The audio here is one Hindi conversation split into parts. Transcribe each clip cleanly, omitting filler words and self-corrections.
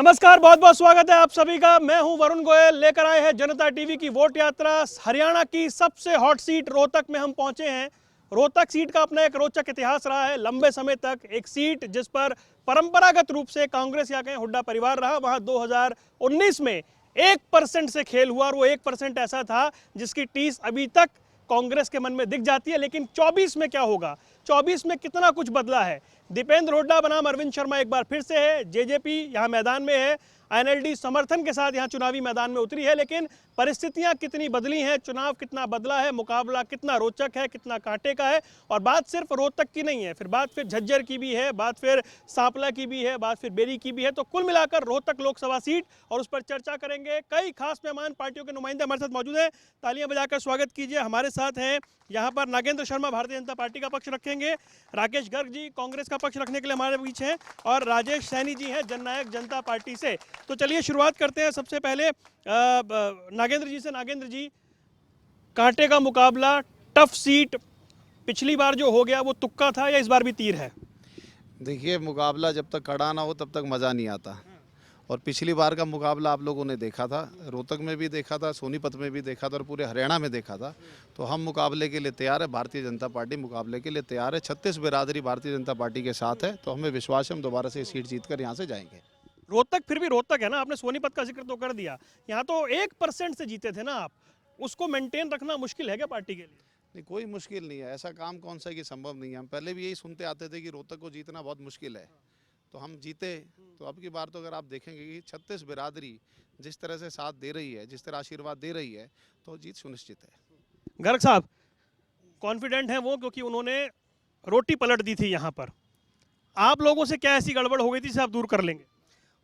नमस्कार, बहुत बहुत स्वागत है आप सभी का। मैं हूं वरुण गोयल। लेकर आए हैं जनता टीवी की वोट यात्रा। हरियाणा की सबसे हॉट सीट रोहतक में हम पहुंचे हैं। रोहतक सीट का अपना एक रोचक इतिहास रहा है। लंबे समय तक एक सीट जिस पर परंपरागत रूप से कांग्रेस या कहें हुड्डा परिवार रहा, वहां 2019 में 1% से खेल हुआ और वो 1% ऐसा था जिसकी टीस अभी तक कांग्रेस के मन में दिख जाती है। लेकिन 24 में क्या होगा, 24 में कितना कुछ बदला है। दीपेंद्र हुड्डा बनाम अरविंद शर्मा एक बार फिर से है। जेजेपी यहाँ मैदान में है, एनएलडी समर्थन के साथ यहाँ चुनावी मैदान में उतरी है। लेकिन परिस्थितियाँ कितनी बदली हैं, चुनाव कितना बदला है, मुकाबला कितना रोचक है, कितना कांटे का है। और बात सिर्फ रोहतक की नहीं है, फिर बात फिर झज्जर की भी है, बात फिर सांपला की भी है, बात फिर बेरी की भी है। तो कुल मिलाकर रोहतक लोकसभा सीट और उस पर चर्चा करेंगे। कई खास मेहमान, पार्टियों के नुमाइंदे हमारे साथ मौजूद हैं। तालियां बजाकर स्वागत कीजिए। हमारे साथ हैं यहाँ पर नागेंद्र शर्मा भारतीय जनता पार्टी का पक्ष रखेंगे, राकेश गर्ग जी कांग्रेस का पक्ष रखने के लिए हमारे बीच हैं, और राजेश सैनी जी हैं जननायक जनता पार्टी से। तो चलिए शुरुआत करते हैं। सबसे पहले नागेंद्र जी से। नागेंद्र जी, कांटे का मुकाबला, टफ सीट, पिछली बार जो हो गया वो तुक्का था या इस बार भी तीर है? देखिए, मुकाबला जब तक कड़ा ना हो तब तक मज़ा नहीं आता। और पिछली बार का मुकाबला आप लोगों ने देखा था, रोहतक में भी देखा था, सोनीपत में भी देखा था और पूरे हरियाणा में देखा था। तो हम मुकाबले के लिए तैयार है, भारतीय जनता पार्टी मुकाबले के लिए तैयार है। 36 बिरादरी भारतीय जनता पार्टी के साथ है, तो हमें विश्वास है हम दोबारा से सीट जीतकर यहाँ से जाएंगे। रोहतक फिर भी रोहतक है ना, आपने सोनीपत का जिक्र तो कर दिया। यहाँ तो 1% से जीते थे ना आप, उसको मेंटेन रखना मुश्किल है क्या पार्टी के लिए? नहीं, कोई मुश्किल नहीं है। ऐसा काम कौन सा कि संभव नहीं है। हम पहले भी यही सुनते आते थे कि रोहतक को जीतना बहुत मुश्किल है, तो हम जीते। तो अब की बार तो अगर आप देखेंगे कि 36 बिरादरी जिस तरह से साथ दे रही है, जिस तरह आशीर्वाद दे रही है, तो जीत सुनिश्चित है। गर्ग साहब कॉन्फिडेंट हैं वो, क्योंकि उन्होंने रोटी पलट दी थी यहाँ पर। आप लोगों से क्या ऐसी गड़बड़ हो गई थी जिसे आप दूर कर लेंगे?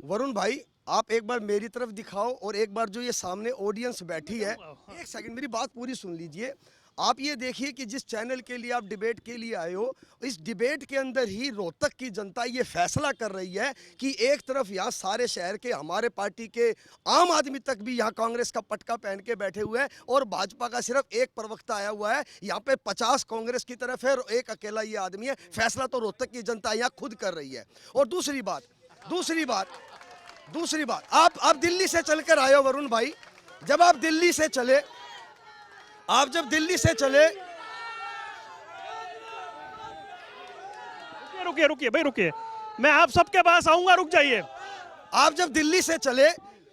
वरुण भाई, आप एक बार मेरी तरफ दिखाओ और एक बार जो ये सामने ऑडियंस बैठी है, एक सेकंड मेरी बात पूरी सुन लीजिए। आप ये देखिए कि जिस चैनल के लिए आप डिबेट के लिए आए हो, इस डिबेट के अंदर ही रोहतक की जनता ये फैसला कर रही है कि एक तरफ यहाँ सारे शहर के हमारे पार्टी के आम आदमी तक भी यहाँ कांग्रेस का पटका पहन के बैठे हुए हैं और भाजपा का सिर्फ एक प्रवक्ता आया हुआ है। यहाँ पे 50 कांग्रेस की तरफ है और एक अकेला ये आदमी है। फैसला तो रोहतक की जनता यहाँ खुद कर रही है। और दूसरी बात, आप दिल्ली से चलकर आए हो वरुण भाई। जब आप दिल्ली से चले, रुकिए भाई, रुकिए, मैं आप सबके पास आऊंगा, रुक जाइए। आप जब दिल्ली से चले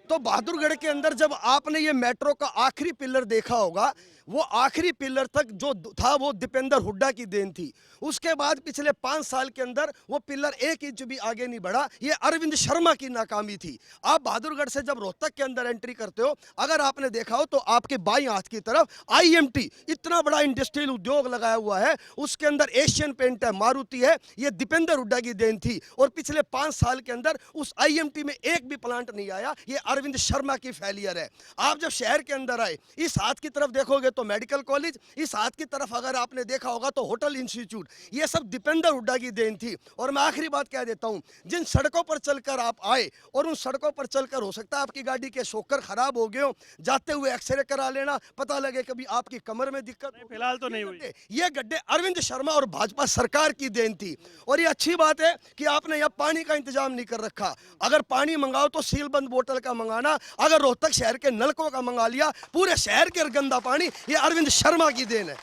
तो बहादुरगढ़ के अंदर जब आपने ये मेट्रो का आखिरी पिलर देखा होगा, वो आखिरी पिलर तक जो था वो दीपेंद्र हुड्डा की देन थी। उसके बाद पिछले 5 साल के अंदर वो पिलर 1 इंच भी आगे नहीं बढ़ा। ये अरविंद शर्मा की नाकामी थी। आप बहादुरगढ़ से जब रोहतक के अंदर एंट्री करते हो, अगर आपने देखा हो तो आपके बाईं हाथ की तरफ IMT इतना बड़ा इंडस्ट्रियल उद्योग लगाया हुआ है, उसके अंदर एशियन पेंट है, मारुति है। ये दीपेंद्र हुड्डा की देन थी। और पिछले 5 साल के अंदर उस IMT में एक भी प्लांट नहीं आया। ये अरविंद शर्मा की फेलियर है। आप जब शहर के अंदर आए, इस हाथ की तरफ देखोगे तो मेडिकल कॉलेज, इस हाथ की तरफ अगर आपने देखा होगा तो होटल इंस्टीट्यूट, ये सब दीपेंद्र हुड्डा की देन थी। और मैं आखिरी बात कह देता हूं, जिन सड़कों पर चलकर आप आए और उन सड़कों पर चलकर हो सकता है आपकी गाड़ी के शॉकर खराब हो गए हो, जाते हुए एक्सरे करा लेना, पता लगे कभी आपकी कमर में दिक्कत। फिलहाल तो नहीं हुई। ये गड्ढे अरविंद शर्मा और भाजपा सरकार की देन थी। और ये अच्छी बात है कि आपने यहाँ पानी का इंतजाम नहीं कर रखा। अगर पानी मंगाओ तो सीलबंद बोतल का मंगाना, अगर रोहतक शहर के नलकों का मंगा लिया, पूरे शहर के गंदा पानी ये अरविंद शर्मा की देन है।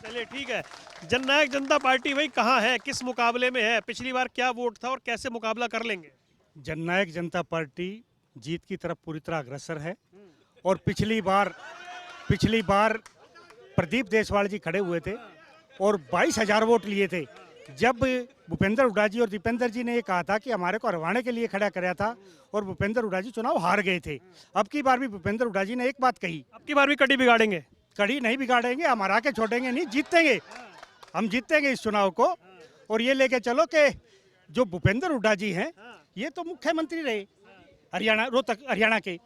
चलिए ठीक है। जननायक जनता पार्टी भाई कहाँ है, किस मुकाबले में है, पिछली बार क्या वोट था और कैसे मुकाबला कर लेंगे? जननायक जनता पार्टी जीत की तरफ पूरी तरह अग्रसर है। और पिछली बार प्रदीप देशवाल जी खड़े हुए थे और 22,000 वोट लिए थे। जब भूपेंद्र हुड्डा जी और दीपेंद्र जी ने ये कहा था कि हमारे को हरवाने के लिए खड़ा कराया था, और भूपेंद्र हुड्डा जी चुनाव हार गए थे। अब की बार भी भूपेंद्र हुड्डा जी ने एक बात कही, अब की बार भी कड़ी बिगाड़ेंगे? कड़ी नहीं बिगाड़ेंगे, हम हरा के छोड़ेंगे नहीं, जीतेंगे, हम जीतेंगे इस चुनाव को। और ये लेके चलो कि जो भूपेंद्र हुड्डा जी हैं, ये तो मुख्यमंत्री रहे हरियाणा के,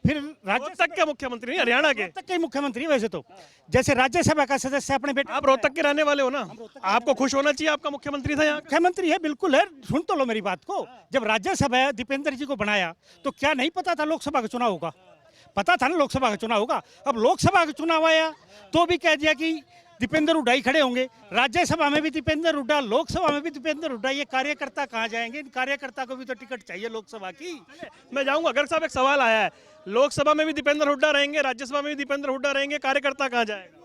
फिर रोहतक के मुख्यमंत्री नहीं, हरियाणा के। रोहतक के मुख्यमंत्री वैसे तो, जैसे राज्यसभा का सदस्य अपने बेटे। आप रोहतक के रहने वाले हो ना, आपको खुश होना चाहिए, आपका मुख्यमंत्री था यहाँ। मुख्यमंत्री है, बिल्कुल है। सुन तो लो मेरी बात को। जब राज्यसभा दीपेंद्र जी को बनाया तो क्या नहीं पता था लोकसभा का चुनाव होगा? पता था ना लोकसभा का चुनाव होगा। अब लोकसभा का चुनाव आया तो भी कह दिया कि दीपेंद्र हुड्डा ही खड़े होंगे। राज्यसभा में भी दीपेंद्र हुड्डा, लोकसभा में भी दीपेंद्र हुड्डा। ये कार्यकर्ता कहाँ जाएंगे? इन कार्यकर्ता को भी तो टिकट चाहिए लोकसभा की। मैं जाऊंगा। गर्ग साहब, एक सवाल आया है, लोकसभा में भी दीपेंद्र हुड्डा रहेंगे, राज्यसभा में भी दीपेंद्र हुड्डा रहेंगे, कार्यकर्ता कहाँ जाएगा?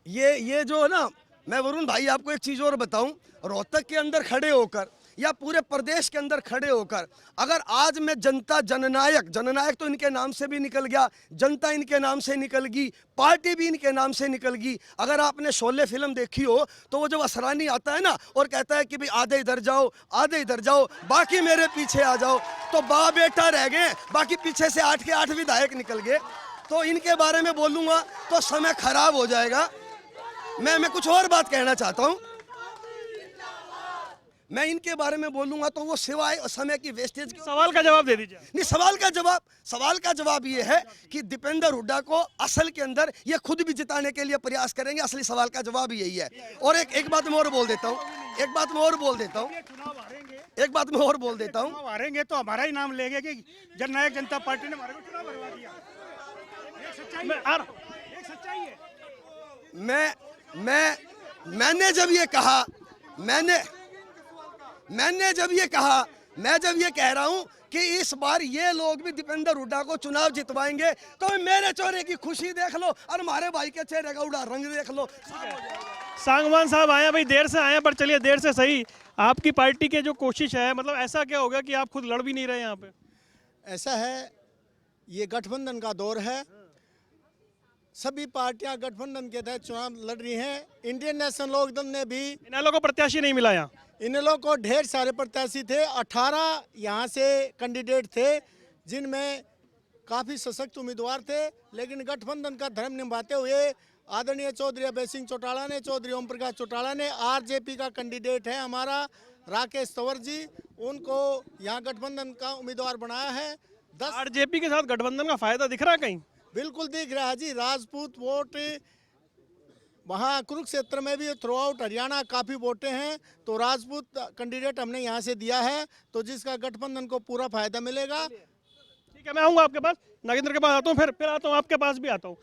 ये जो है ना, मैं वरुण भाई आपको एक चीज़ और बताऊं, रोहतक के अंदर खड़े होकर या पूरे प्रदेश के अंदर खड़े होकर अगर आज मैं जनता जननायक, जननायक तो इनके नाम से भी निकल गया, जनता इनके नाम से निकल गई, पार्टी भी इनके नाम से निकल गई। अगर आपने शोले फिल्म देखी हो तो वो जब असरानी आता है ना और कहता है कि भाई आधे इधर जाओ, आधे इधर जाओ, बाकी मेरे पीछे आ जाओ, तो बाप बेटा रह गए, बाकी पीछे से 8 के 8 विधायक निकल गए। तो इनके बारे में बोलूँगा तो समय खराब हो जाएगा। मैं कुछ और बात कहना चाहता हूँ। मैं इनके बारे में बोलूंगा तो वो सिवाय समय की वेस्टेज की। सवाल का जवाब दे दीजिए। नहीं, सवाल का जवाब ये है कि दीपेंद्र हुड्डा को असल के अंदर ये खुद भी जिताने के लिए प्रयास करेंगे। असली सवाल का जवाब यही है। और एक बात मैं और बोल देता हूँ, एक बात मैं और बोल देता हूँ, हारेंगे तो हमारा ही नाम लेंगे कि जननायक जनता पार्टी ने हमारे को चुनाव हरवा दिया। एक सच्चाई है। मैंने जब ये कहा, मैं जब ये कह रहा हूं कि इस बार ये लोग भी दीपेंद्र हुड्डा को चुनाव जितवाएंगे, तो मेरे चेहरे की खुशी देख लो और हमारे भाई के चेहरे का उड़ा रंग देख लो। सांगवान साहब आए, भाई देर से आए, पर चलिए देर से सही। आपकी पार्टी के जो कोशिश है, मतलब ऐसा क्या होगा कि आप खुद लड़ भी नहीं रहे यहाँ पे? ऐसा है, ये गठबंधन का दौर है, सभी पार्टियां गठबंधन के तहत चुनाव लड़ रही हैं। इंडियन नेशनल लोकदल ने भी, इन लोगों को प्रत्याशी नहीं मिला यहाँ। इन लोगों को ढेर सारे प्रत्याशी थे, 18 यहाँ से कैंडिडेट थे जिनमें काफ़ी सशक्त उम्मीदवार थे, लेकिन गठबंधन का धर्म निभाते हुए आदरणीय चौधरी अभय सिंह चौटाला ने, चौधरी ओम प्रकाश चौटाला ने, आरजेपी का कैंडिडेट है हमारा राकेश तंवर जी, उनको यहाँ गठबंधन का उम्मीदवार बनाया है। 10 आरजेपी के साथ गठबंधन का फायदा दिख रहा है कहीं? बिल्कुल दिख रहा है जी। राजपूत वोट वहाँ कुरुक्षेत्र में भी थ्रू आउट हरियाणा काफ़ी वोटें हैं, तो राजपूत कैंडिडेट हमने यहाँ से दिया है, तो जिसका गठबंधन को पूरा फायदा मिलेगा। ठीक है, मैं आऊँगा आपके पास, नागेंद्र के पास आता हूँ, फिर आता हूँ आपके पास भी आता हूँ।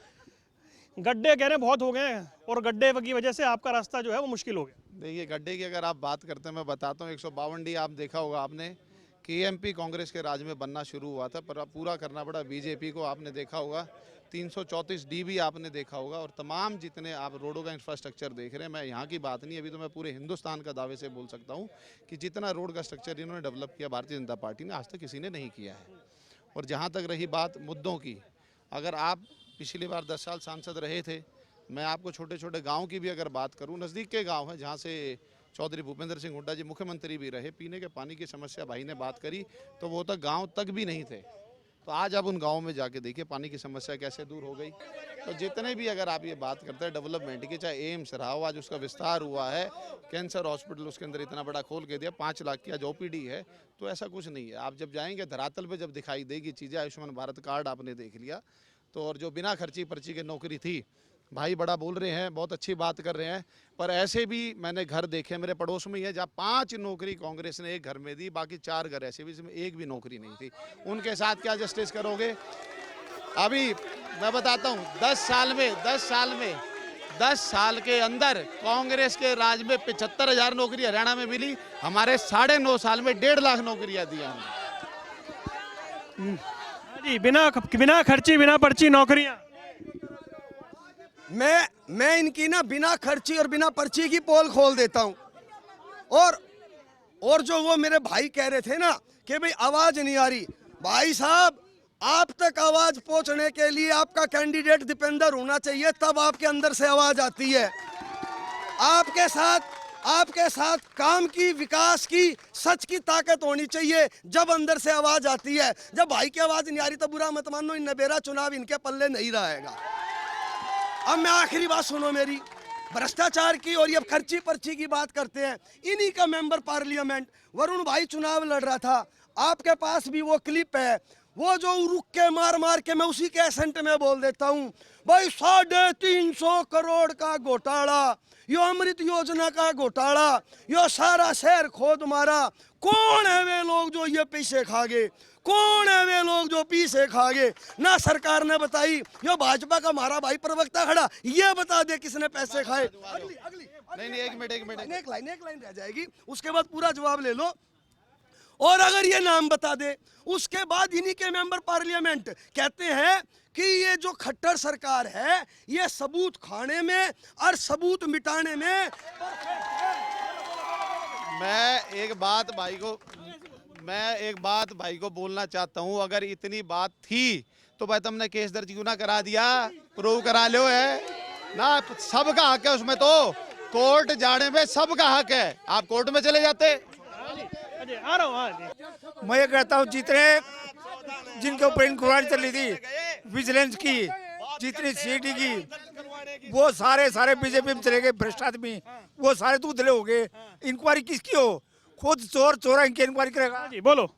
गड्ढे कह रहे हैं बहुत हो गए हैं और गड्ढे की वजह से आपका रास्ता जो है वो मुश्किल हो गया। देखिए, गड्ढे की अगर आप बात करते हैं, मैं बताता हूँ, 152 डी आप देखा होगा आपने, केएमपी कांग्रेस के राज में बनना शुरू हुआ था, पर अब पूरा करना पड़ा बीजेपी को। आपने देखा होगा 334 डी भी आपने देखा होगा, और तमाम जितने आप रोडों का इंफ्रास्ट्रक्चर देख रहे हैं, मैं यहाँ की बात नहीं, अभी तो मैं पूरे हिंदुस्तान का दावे से बोल सकता हूँ कि जितना रोड का स्ट्रक्चर इन्होंने डेवलप किया भारतीय जनता पार्टी ने, आज तक किसी ने नहीं किया है। और जहाँ तक रही बात मुद्दों की, अगर आप पिछली बार 10 साल सांसद रहे थे, मैं आपको छोटे छोटे गाँव की भी अगर बात करूँ, नज़दीक के गाँव हैं जहाँ से चौधरी भूपेंद्र सिंह हुड्डा जी मुख्यमंत्री भी रहे, पीने के पानी की समस्या भाई ने बात करी तो वो तक गांव तक भी नहीं थे, तो आज आप उन गांवों में जाके देखिए पानी की समस्या कैसे दूर हो गई। तो जितने भी अगर आप ये बात करते हैं डेवलपमेंट की, चाहे एम्स रहा हो, आज उसका विस्तार हुआ है, कैंसर हॉस्पिटल उसके अंदर इतना बड़ा खोल के दिया, 5 लाख की आज ओपीडी है, तो ऐसा कुछ नहीं है। आप जब जाएंगे धरातल पे जब दिखाई देगी चीज़ें, आयुष्मान भारत कार्ड आपने देख लिया, तो और जो बिना खर्ची पर्ची की नौकरी थी, भाई बड़ा बोल रहे हैं, बहुत अच्छी बात कर रहे हैं, पर ऐसे भी मैंने घर देखे, मेरे पड़ोस में ही है, जहाँ 5 नौकरी कांग्रेस ने एक घर में दी, बाकी 4 घर ऐसे भी जिसमें एक भी नौकरी नहीं थी। उनके साथ क्या जस्टिस करोगे? अभी मैं बताता हूँ, 10 साल के अंदर कांग्रेस के राज में 75,000 नौकरी हरियाणा में मिली, हमारे 9.5 साल में 1.5 लाख नौकरियाँ दी हमने जी, बिना खर्ची बिना पर्ची नौकरियाँ। मैं इनकी ना बिना खर्ची और बिना पर्ची की पोल खोल देता हूं। और जो वो मेरे भाई कह रहे थे ना कि भाई आवाज नहीं आ रही, भाई साहब आप तक आवाज पहुंचने के लिए आपका कैंडिडेट दीपेंद्र होना चाहिए, तब आपके अंदर से आवाज आती है। आपके साथ काम की, विकास की, सच की ताकत होनी चाहिए, जब अंदर से आवाज आती है। जब भाई की आवाज नहीं आ रही तो बुरा मत मानो, इन नबेरा चुनाव इनके पल्ले नहीं रहेगा। अब मैं आखिरी बात सुनो मेरी, भ्रष्टाचार की और ये खर्ची पर्ची की बात करते हैं, इन्हीं का मेंबर पार्लियामेंट वरुण भाई चुनाव लड़ रहा था, आपके पास भी वो क्लिप है, वो जो रुक के मार मार के मैं उसी के एसेंट में बोल देता हूं, भाई 350 करोड़ का घोटाला, यो अमृत योजना का घोटाला, यो सारा शहर खोद मारा। कौन है वे लोग जो ये पैसे खा गए? कौन है वे लोग जो पैसे खा गए? ना सरकार ने बताई, यो भाजपा का हमारा भाई प्रवक्ता खड़ा, ये बता दे किसने पैसे खाए। अगली अगली नहीं, एक मिनट एक लाइन रह जाएगी, उसके बाद पूरा जवाब ले लो। और अगर ये नाम बता दे, उसके बाद इन्हीं के मेंबर पार्लियामेंट कहते हैं कि ये जो खट्टर सरकार है ये सबूत खाने में और सबूत मिटाने में। मैं एक बात भाई को बोलना चाहता हूँ, अगर इतनी बात थी तो भाई तुमने केस दर्ज क्यों ना करा दिया? प्रूव करा लो है ना, सबका हक है उसमें, तो कोर्ट जाने में सबका हक है। आप कोर्ट में चले जाते। आ रहा हूँ। हाँ जी, मैं ये कहता हूँ जितने जिनके ऊपर इंक्वायरी चली थी विजिलेंस की, जितनी सीडी की, वो सारे बीजेपी में चले गए भ्रष्ट आदमी, वो सारे दूधले हो गए। इंक्वायरी किसकी हो? खुद चोर चोरा इनकी इंक्वायरी करेगा। जी बोलो।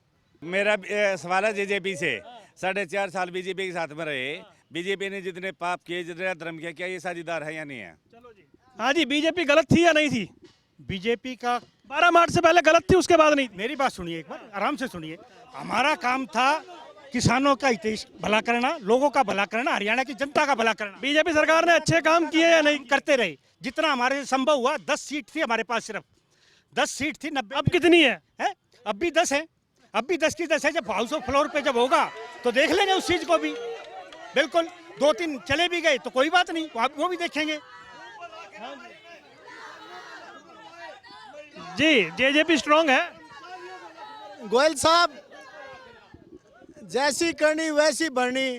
मेरा सवाल है जेजेपी से। 4.5 साल बीजेपी के साथ में रहे, बीजेपी ने जितने पाप किए, जितने धर्म किया, क्या ये साझेदार है या नहीं है? हाँ जी, बीजेपी गलत थी या नहीं थी? बीजेपी का 12 मार्च से पहले गलत थी, उसके बाद नहीं थी। मेरी बात सुनिए, एक बार आराम से सुनिए। हमारा काम था किसानों का हित भला करना, लोगों का भला करना, हरियाणा की जनता का भला करना। बीजेपी सरकार ने अच्छे काम किए या नहीं? करते रहे जितना हमारे से संभव हुआ। 10 सीट थी हमारे पास, सिर्फ 10 सीट थी। 90 अब कितनी है? अब भी 10 है, अब भी 10 की 10 है। जब हाउस ऑफ फ्लोर पे जब होगा तो देख लेंगे उस चीज को भी। बिल्कुल, 2-3 चले भी गए तो कोई बात नहीं, वो भी देखेंगे। जी, जेजेपी स्ट्रांग है। गोयल साहब, जैसी करनी वैसी भरनी।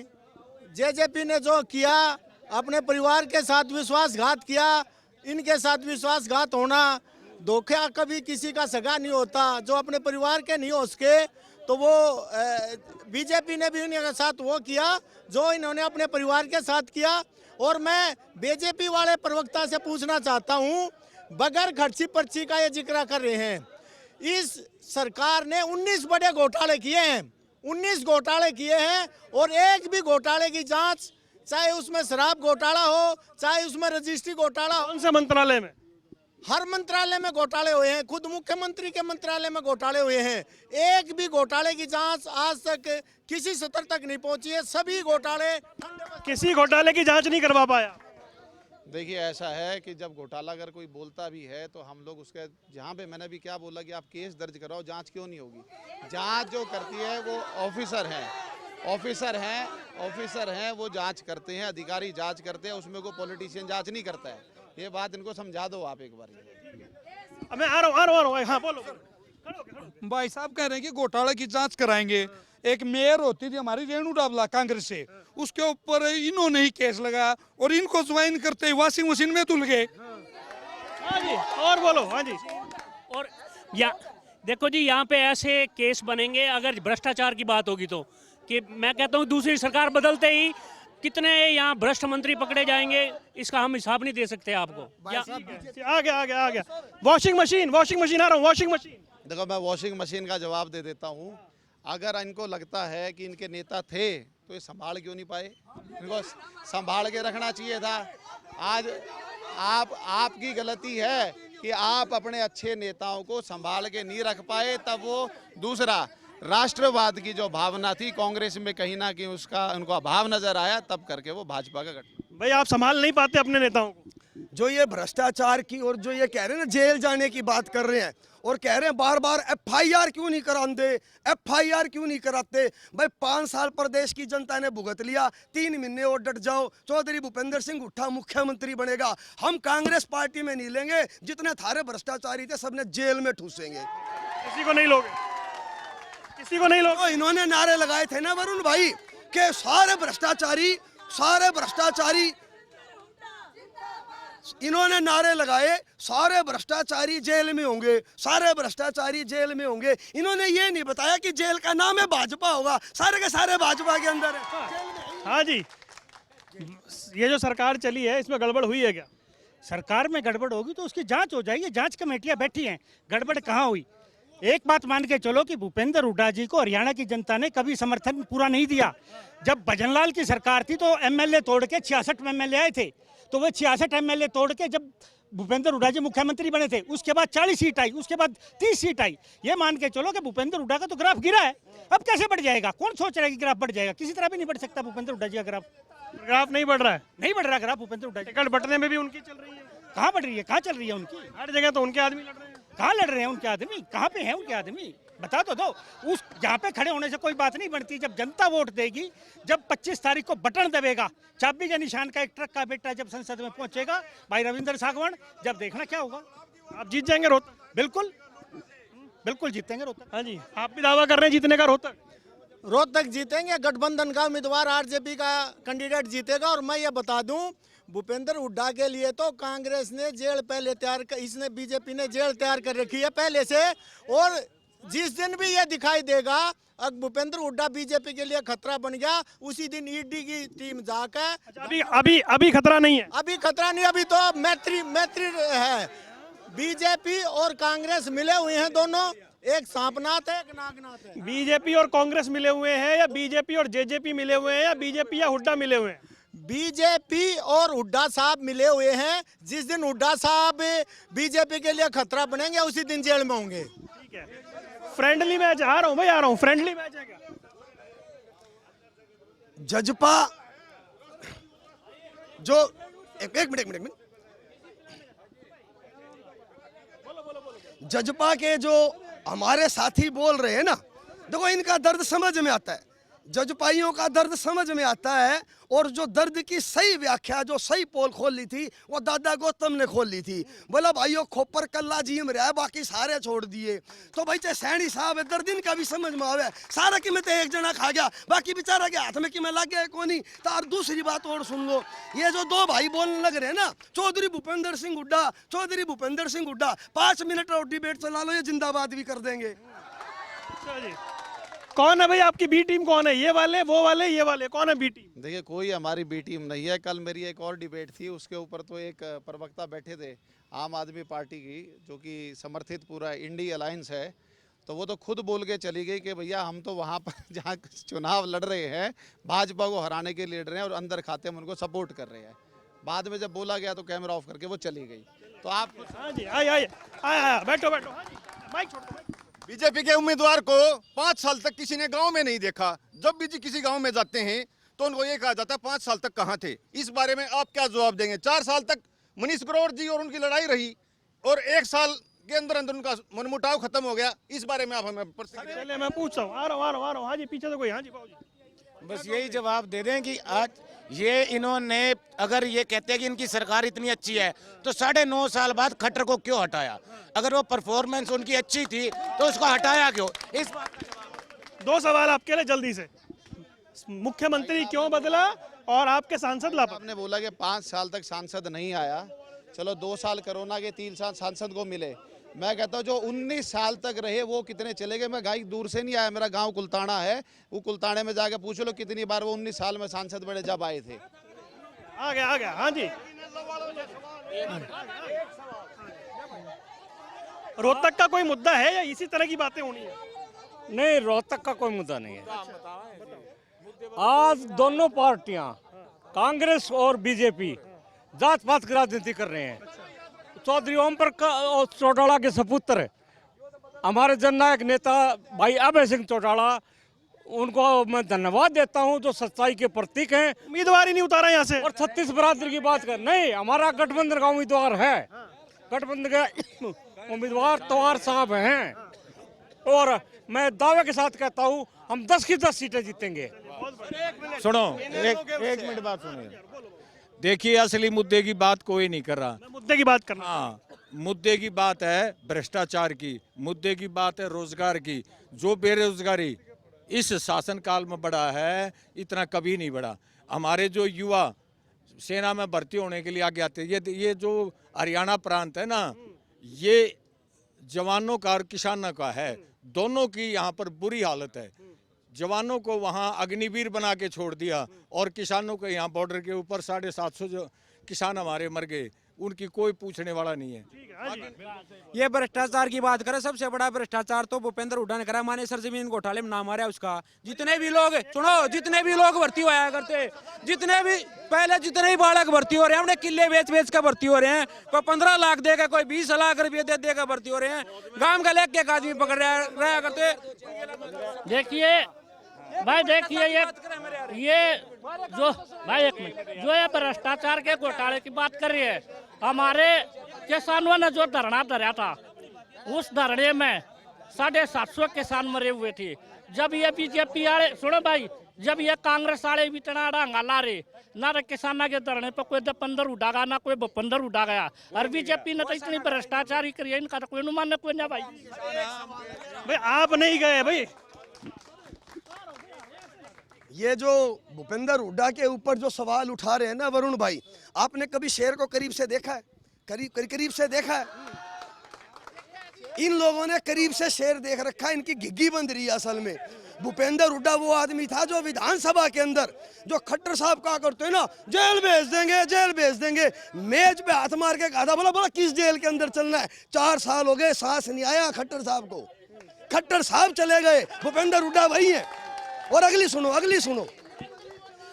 जेजेपी ने जो किया, अपने परिवार के साथ विश्वासघात किया, इनके साथ विश्वासघात होना। धोखा कभी किसी का सगा नहीं होता। जो अपने परिवार के नहीं हो सके तो वो बीजेपी ने भी इनके साथ वो किया जो इन्होंने अपने परिवार के साथ किया। और मैं बीजेपी वाले प्रवक्ता से पूछना चाहता हूँ, बगैर खर्ची पर्ची का ये जिक्र कर रहे हैं। इस सरकार ने 19 बड़े घोटाले किए हैं, 19 घोटाले किए हैं, और एक भी घोटाले की जांच, चाहे उसमें शराब घोटाला हो, चाहे उसमें रजिस्ट्री घोटाला हो, कौन से मंत्रालय में? हर मंत्रालय में घोटाले हुए हैं। खुद मुख्यमंत्री के मंत्रालय में घोटाले हुए हैं। एक भी घोटाले की जांच आज तक किसी सतर तक नहीं पहुंची है। सभी घोटाले, किसी घोटाले की जांच नहीं करवा पाया। देखिए, ऐसा है कि जब घोटाला अगर कोई बोलता भी है तो हम लोग उसके, जहाँ पे मैंने भी क्या बोला कि आप केस दर्ज कराओ, जांच क्यों नहीं होगी? जांच जो करती है वो ऑफिसर हैं, वो जांच करते हैं, अधिकारी जांच करते हैं, उसमें कोई पॉलिटिशियन जांच नहीं करता है। ये बात इनको समझा दो आप एक बार। मैं आ रहा हूँ। हाँ बोलो। भाई साहब कह रहे हैं कि घोटाले की जांच कराएंगे। एक मेयर होती थी हमारी रेणु डाबला कांग्रेस से, उसके ऊपर इन्होंने ही केस लगाया और इनको ज्वाइन करते ही वॉशिंग मशीन में धुल गए। हाँ जी, और बोलो। हाँ जी। और या देखो जी, यहाँ पे ऐसे केस बनेंगे अगर भ्रष्टाचार की बात होगी तो, कि मैं कहता हूँ दूसरी सरकार बदलते ही कितने यहाँ भ्रष्ट मंत्री पकड़े जाएंगे, इसका हम हिसाब नहीं दे सकते आपको। आ गया। वॉशिंग मशीन आ रहा हूँ। वॉशिंग मशीन, देखो, मैं वॉशिंग मशीन का जवाब दे देता हूँ। अगर इनको लगता है कि इनके नेता थे तो ये संभाल क्यों नहीं पाए? इनको संभाल के रखना चाहिए था। आज आपकी गलती है कि आप अपने अच्छे नेताओं को संभाल के नहीं रख पाए। तब वो दूसरा राष्ट्रवाद की जो भावना थी कांग्रेस में, कहीं ना कहीं उसका उनको अभाव नजर आया, तब करके वो भाजपा का गठबंधन। भाई आप संभाल नहीं पाते अपने नेताओं को। जो ये भ्रष्टाचार की और जो ये कह रहे हैं ना जेल जाने की बात कर रहे हैं, और कह रहे हैं बार बार FIR क्यों नहीं कराते, FIR क्यों नहीं कराते? भाई 5 साल प्रदेश की जनता ने भुगत लिया, 3 महीने और डट जाओ। चौधरी भूपेंद्र सिंह हुड्डा मुख्यमंत्री बनेगा। हम कांग्रेस पार्टी में नहीं लेंगे। जितने थारे भ्रष्टाचारी थे सबने जेल में ठूसेंगे। किसी को नहीं लोगे। तो इन्होंने नारे लगाए थे ना वरुण भाई कि सारे भ्रष्टाचारी इन्होंने नारे लगाए, सारे भ्रष्टाचारी जेल में होंगे, सारे भ्रष्टाचारी जेल में होंगे। इन्होंने ये नहीं बताया कि जेल का नाम है भाजपा होगा। सारे के सारे भाजपा के अंदर है। हाँ जी, ये जो सरकार चली है इसमें गड़बड़ हुई है क्या? सरकार में गड़बड़ होगी तो उसकी जांच हो जाएगी। जांच कमेटियां बैठी हैं, गड़बड़ कहाँ हुई? एक बात मान के चलो कि भूपेंद्र हुड्डा जी को हरियाणा की जनता ने कभी समर्थन पूरा नहीं दिया। जब भजनलाल की सरकार थी तो एमएलए तोड़ के 66 एमएलए आए थे, तो वो 66 एमएलए तोड़ के जब भूपेंद्र हुड्डा जी मुख्यमंत्री बने थे, उसके बाद 40 सीट आई, उसके बाद 30 सीट आई। ये मान के चलो कि भूपेंद्र हुड्डा का तो ग्राफ गिरा है, अब कैसे बढ़ जाएगा? कौन सोच रहा है कि ग्राफ बढ़ जाएगा? किसी तरह भी नहीं बढ़ सकता भूपेंद्र हुड्डा जी का ग्राफ। ग्राफ नहीं बढ़ रहा है, नहीं बढ़ रहा ग्राफ भूपेंद्र हुड्डा जी। टिकट बंटने में भी उनकी चल रही है, कहाँ बढ़ रही है? कहाँ चल रही है उनकी? हर जगह तो उनके आदमी लड़ रहे हैं। कहाँ लड़ रहे हैं उनके आदमी? कहाँ पे हैं उनके आदमी? बता तो दो। उस जहाँ पे खड़े होने से कोई बात नहीं बनती। जब जनता वोट देगी, जब 25 तारीख को बटन दबेगा, चाबी के निशान का एक ट्रक का बेटा जब संसद में पहुंचेगा, भाई रविंद्र सागवान, जब देखना क्या होगा। आप जीत जाएंगे रोहतक? बिल्कुल बिल्कुल जीतेंगे रोहतक। हाँ जी, आप भी दावा कर रहे हैं जीतने का रोहतक? रोहतक जीतेंगे, गठबंधन का उम्मीदवार आरजेपी का कैंडिडेट जीतेगा। और मैं ये बता दूं, भूपेंद्र हुड्डा के लिए तो कांग्रेस ने जेल पहले इसने बीजेपी ने जेल तैयार कर रखी है पहले से। और जिस दिन भी ये दिखाई देगा अब भूपेंद्र हुड्डा बीजेपी के लिए खतरा बन गया, उसी दिन ईडी की टीम जाकर अभी खतरा नहीं है। अभी खतरा नहीं, अभी तो मैत्री है। बीजेपी और कांग्रेस मिले हुए हैं दोनों, एक सांपनाथ है, एक नागनाथ है। बीजेपी और कांग्रेस मिले हुए हैं या बीजेपी और जेजेपी मिले हुए हैं या बीजेपी या हुड्डा मिले हुए हैं? बीजेपी और हुड्डा साहब मिले हुए हैं। जिस दिन हुड्डा साहब बीजेपी के लिए खतरा बनेंगे, उसी दिन जेल में होंगे। ठीक है, फ्रेंडली मैच आ रहा हूं भाई, आ रहा हूं। फ्रेंडली मैच है क्या? जजपा जो एक मिनट जजपा के जो हमारे साथी बोल रहे हैं ना, देखो इनका दर्द समझ में आता है, जजपाइयों का दर्द समझ में आता है। और जो दर्द की सही व्याख्या, जो सही पोल खोल ली थी, वो दादा गौतम ने खोल ली थी। बोला भाइयों खोपर कल्ला जीम रहा है, बाकी सारे छोड़ दिए। तो भाई चाहे सैनी साहब है, दर्द इनका भी समझ में आवे। सारा की मैं तो एक जना खा गया, बाकी बेचारा के हाथ में कि मैं लग गया को नहीं। तो और दूसरी बात और सुन लो, ये जो दो भाई बोलने लग रहे हैं ना, चौधरी भूपेंद्र सिंह हुड्डा, 5 मिनट और डिबेट चला लो, ये जिंदाबाद भी कर देंगे। अच्छा जी, कौन है भाई आपकी बी टीम? कौन है? ये वाले, वो वाले, ये वाले, कौन है बी टीम? देखिए कोई हमारी बी टीम नहीं है। कल मेरी एक और डिबेट थी, उसके ऊपर तो एक प्रवक्ता बैठे थे आम आदमी पार्टी की, जो कि समर्थित पूरा इंडी अलायंस है। तो वो तो खुद बोल के चली गई कि भैया हम तो वहाँ पर जहाँ चुनाव लड़ रहे हैं, भाजपा को हराने के लिए लड़ रहे हैं और अंदर खाते में उनको सपोर्ट कर रहे हैं। बाद में जब बोला गया तो कैमरा ऑफ करके वो चली गई। तो आप हाँ जी, आइए बैठो। हाँ जी, माइक छोड़ दो। बीजेपी के उम्मीदवार को 5 साल तक किसी ने गांव में नहीं देखा। जब भी जी किसी गांव में जाते हैं तो उनको ये कहा जाता है 5 साल तक कहाँ थे। इस बारे में आप क्या जवाब देंगे? 4 साल तक मनीष ग्रोवर जी और उनकी लड़ाई रही और 1 साल के अंदर अंदर उनका मनमुटाव खत्म हो गया। इस बारे में आप हमें प्रतिक्रिया। चलिए मैं पूछता हूँ, आ रहा हूँ। हाँ जी, पीछे तो कोई। हाँ जी बाबू। बस यही जवाब दे दें कि आज ये इन्होंने, अगर ये कहते हैं कि इनकी सरकार इतनी अच्छी है तो 9.5 साल बाद खट्टर को क्यों हटाया? अगर वो परफॉर्मेंस उनकी अच्छी थी तो उसको हटाया क्यों? इस बात का जवाब। 2 सवाल आपके लिए जल्दी से। मुख्यमंत्री क्यों बदला और आपके सांसद लापता? आपने बोला कि 5 साल तक सांसद नहीं आया, चलो 2 साल कोरोना के, 3 साल सांसद को मिले। मैं कहता हूँ जो 19 साल तक रहे वो कितने चले गए? मैं गाय दूर से नहीं आया, मेरा गांव कुलताना है। वो कुलताने में जाके पूछ लो कितनी बार वो 19 साल में सांसद बने जब आए थे। आ गया। हाँ जी, रोहतक का कोई मुद्दा है या इसी तरह की बातें होनी है? नहीं, रोहतक का कोई मुद्दा नहीं है। आज दोनों पार्टियां, कांग्रेस और बीजेपी, जात पात की राजनीति कर रहे हैं। चौधरी ओम प्रकाश चौटाला के सपुत्र हमारे जननायक नेता भाई अभय सिंह चौटाला, उनको मैं धन्यवाद देता हूं, जो सच्चाई के प्रतीक हैं। उम्मीदवार ही नहीं उतारा यहाँ से। और 36 बरादरी की बात कर, नहीं, हमारा गठबंधन का उम्मीदवार है। गठबंधन के उम्मीदवार तवार साहब हैं और मैं दावे के साथ कहता हूं हम 10 की 10 सीटें जीतेंगे। सुनो, एक मिनट बात सुनिए। देखिए असली मुद्दे की बात कोई नहीं कर रहा। मैं मुद्दे की बात करना। हाँ, मुद्दे की बात है भ्रष्टाचार की, मुद्दे की बात है रोजगार की। जो बेरोजगारी इस शासन काल में बढ़ा है, इतना कभी नहीं बढ़ा। हमारे जो युवा सेना में भर्ती होने के लिए आगे आते हैं, ये जो हरियाणा प्रांत है ना, ये जवानों का और किसानों का है, दोनों की यहाँ पर बुरी हालत है। जवानों को वहाँ अग्निवीर बना के छोड़ दिया और किसानों को यहाँ बॉर्डर के ऊपर 750 जो किसान हमारे मर गए। उनकी कोई पूछने वाला नहीं है। ठीक है, हाँ जी। ये भ्रष्टाचार की बात करें, सबसे बड़ा भ्रष्टाचार तो भूपेंद्र हुड्डा ने करा। मानेसर जमीन घोटाले में नाम आ रहा है उसका। जितने भी लोग सुनो, जितने भी लोग भर्ती होया करते, जितने भी पहले जितने ही बालक भर्ती हो रहे हैं, उन्हें किले बेच बेच कर भर्ती हो रहे हैं। कोई 15 लाख देगा, कोई 20 लाख रुपये दे देकर भर्ती हो रहे हैं। गांव का लेके एक आदमी पकड़ रहा करते। देखिए भाई, देखिए ये जो भाई एक मिनट, जो ये भ्रष्टाचार के घोटाले की बात कर रही है, हमारे किसानों ने जो धरना धरा था, उस धरने में 750 किसान मरे हुए थे। जब ये बीजेपी वाले, सुनो भाई, जब ये कांग्रेस वाले भी इतना डांगा ला रहे ना, तो किसानों के धरने पर कोई दीपेंद्र हुड्डा गया ना कोई भूपेंद्र हुड्डा गया। और बीजेपी ने तो इतनी भ्रष्टाचार ही करी है, इनका तो कोई अनुमान कोई ना भाई। भाई आप नहीं गए भाई। ये जो भूपेंद्र हुड्डा के ऊपर जो सवाल उठा रहे हैं ना वरुण भाई, आपने कभी शेर को करीब से देखा है? करीब से देखा है? इन लोगों ने करीब से शेर देख रखा है, इनकी घिग्गी बंद रही है। असल में भूपेंद्र हुड्डा वो आदमी था जो विधानसभा के अंदर जो खट्टर साहब कहा करते हैं ना, जेल भेज देंगे, जेल भेज देंगे, मेज पे हाथ मार के कहा था, बोला किस जेल के अंदर चलना है? 4 साल हो गए, सांस नहीं आया खट्टर साहब को। खट्टर साहब चले गए, भूपेंद्र हुड्डा वही है। और अगली सुनो,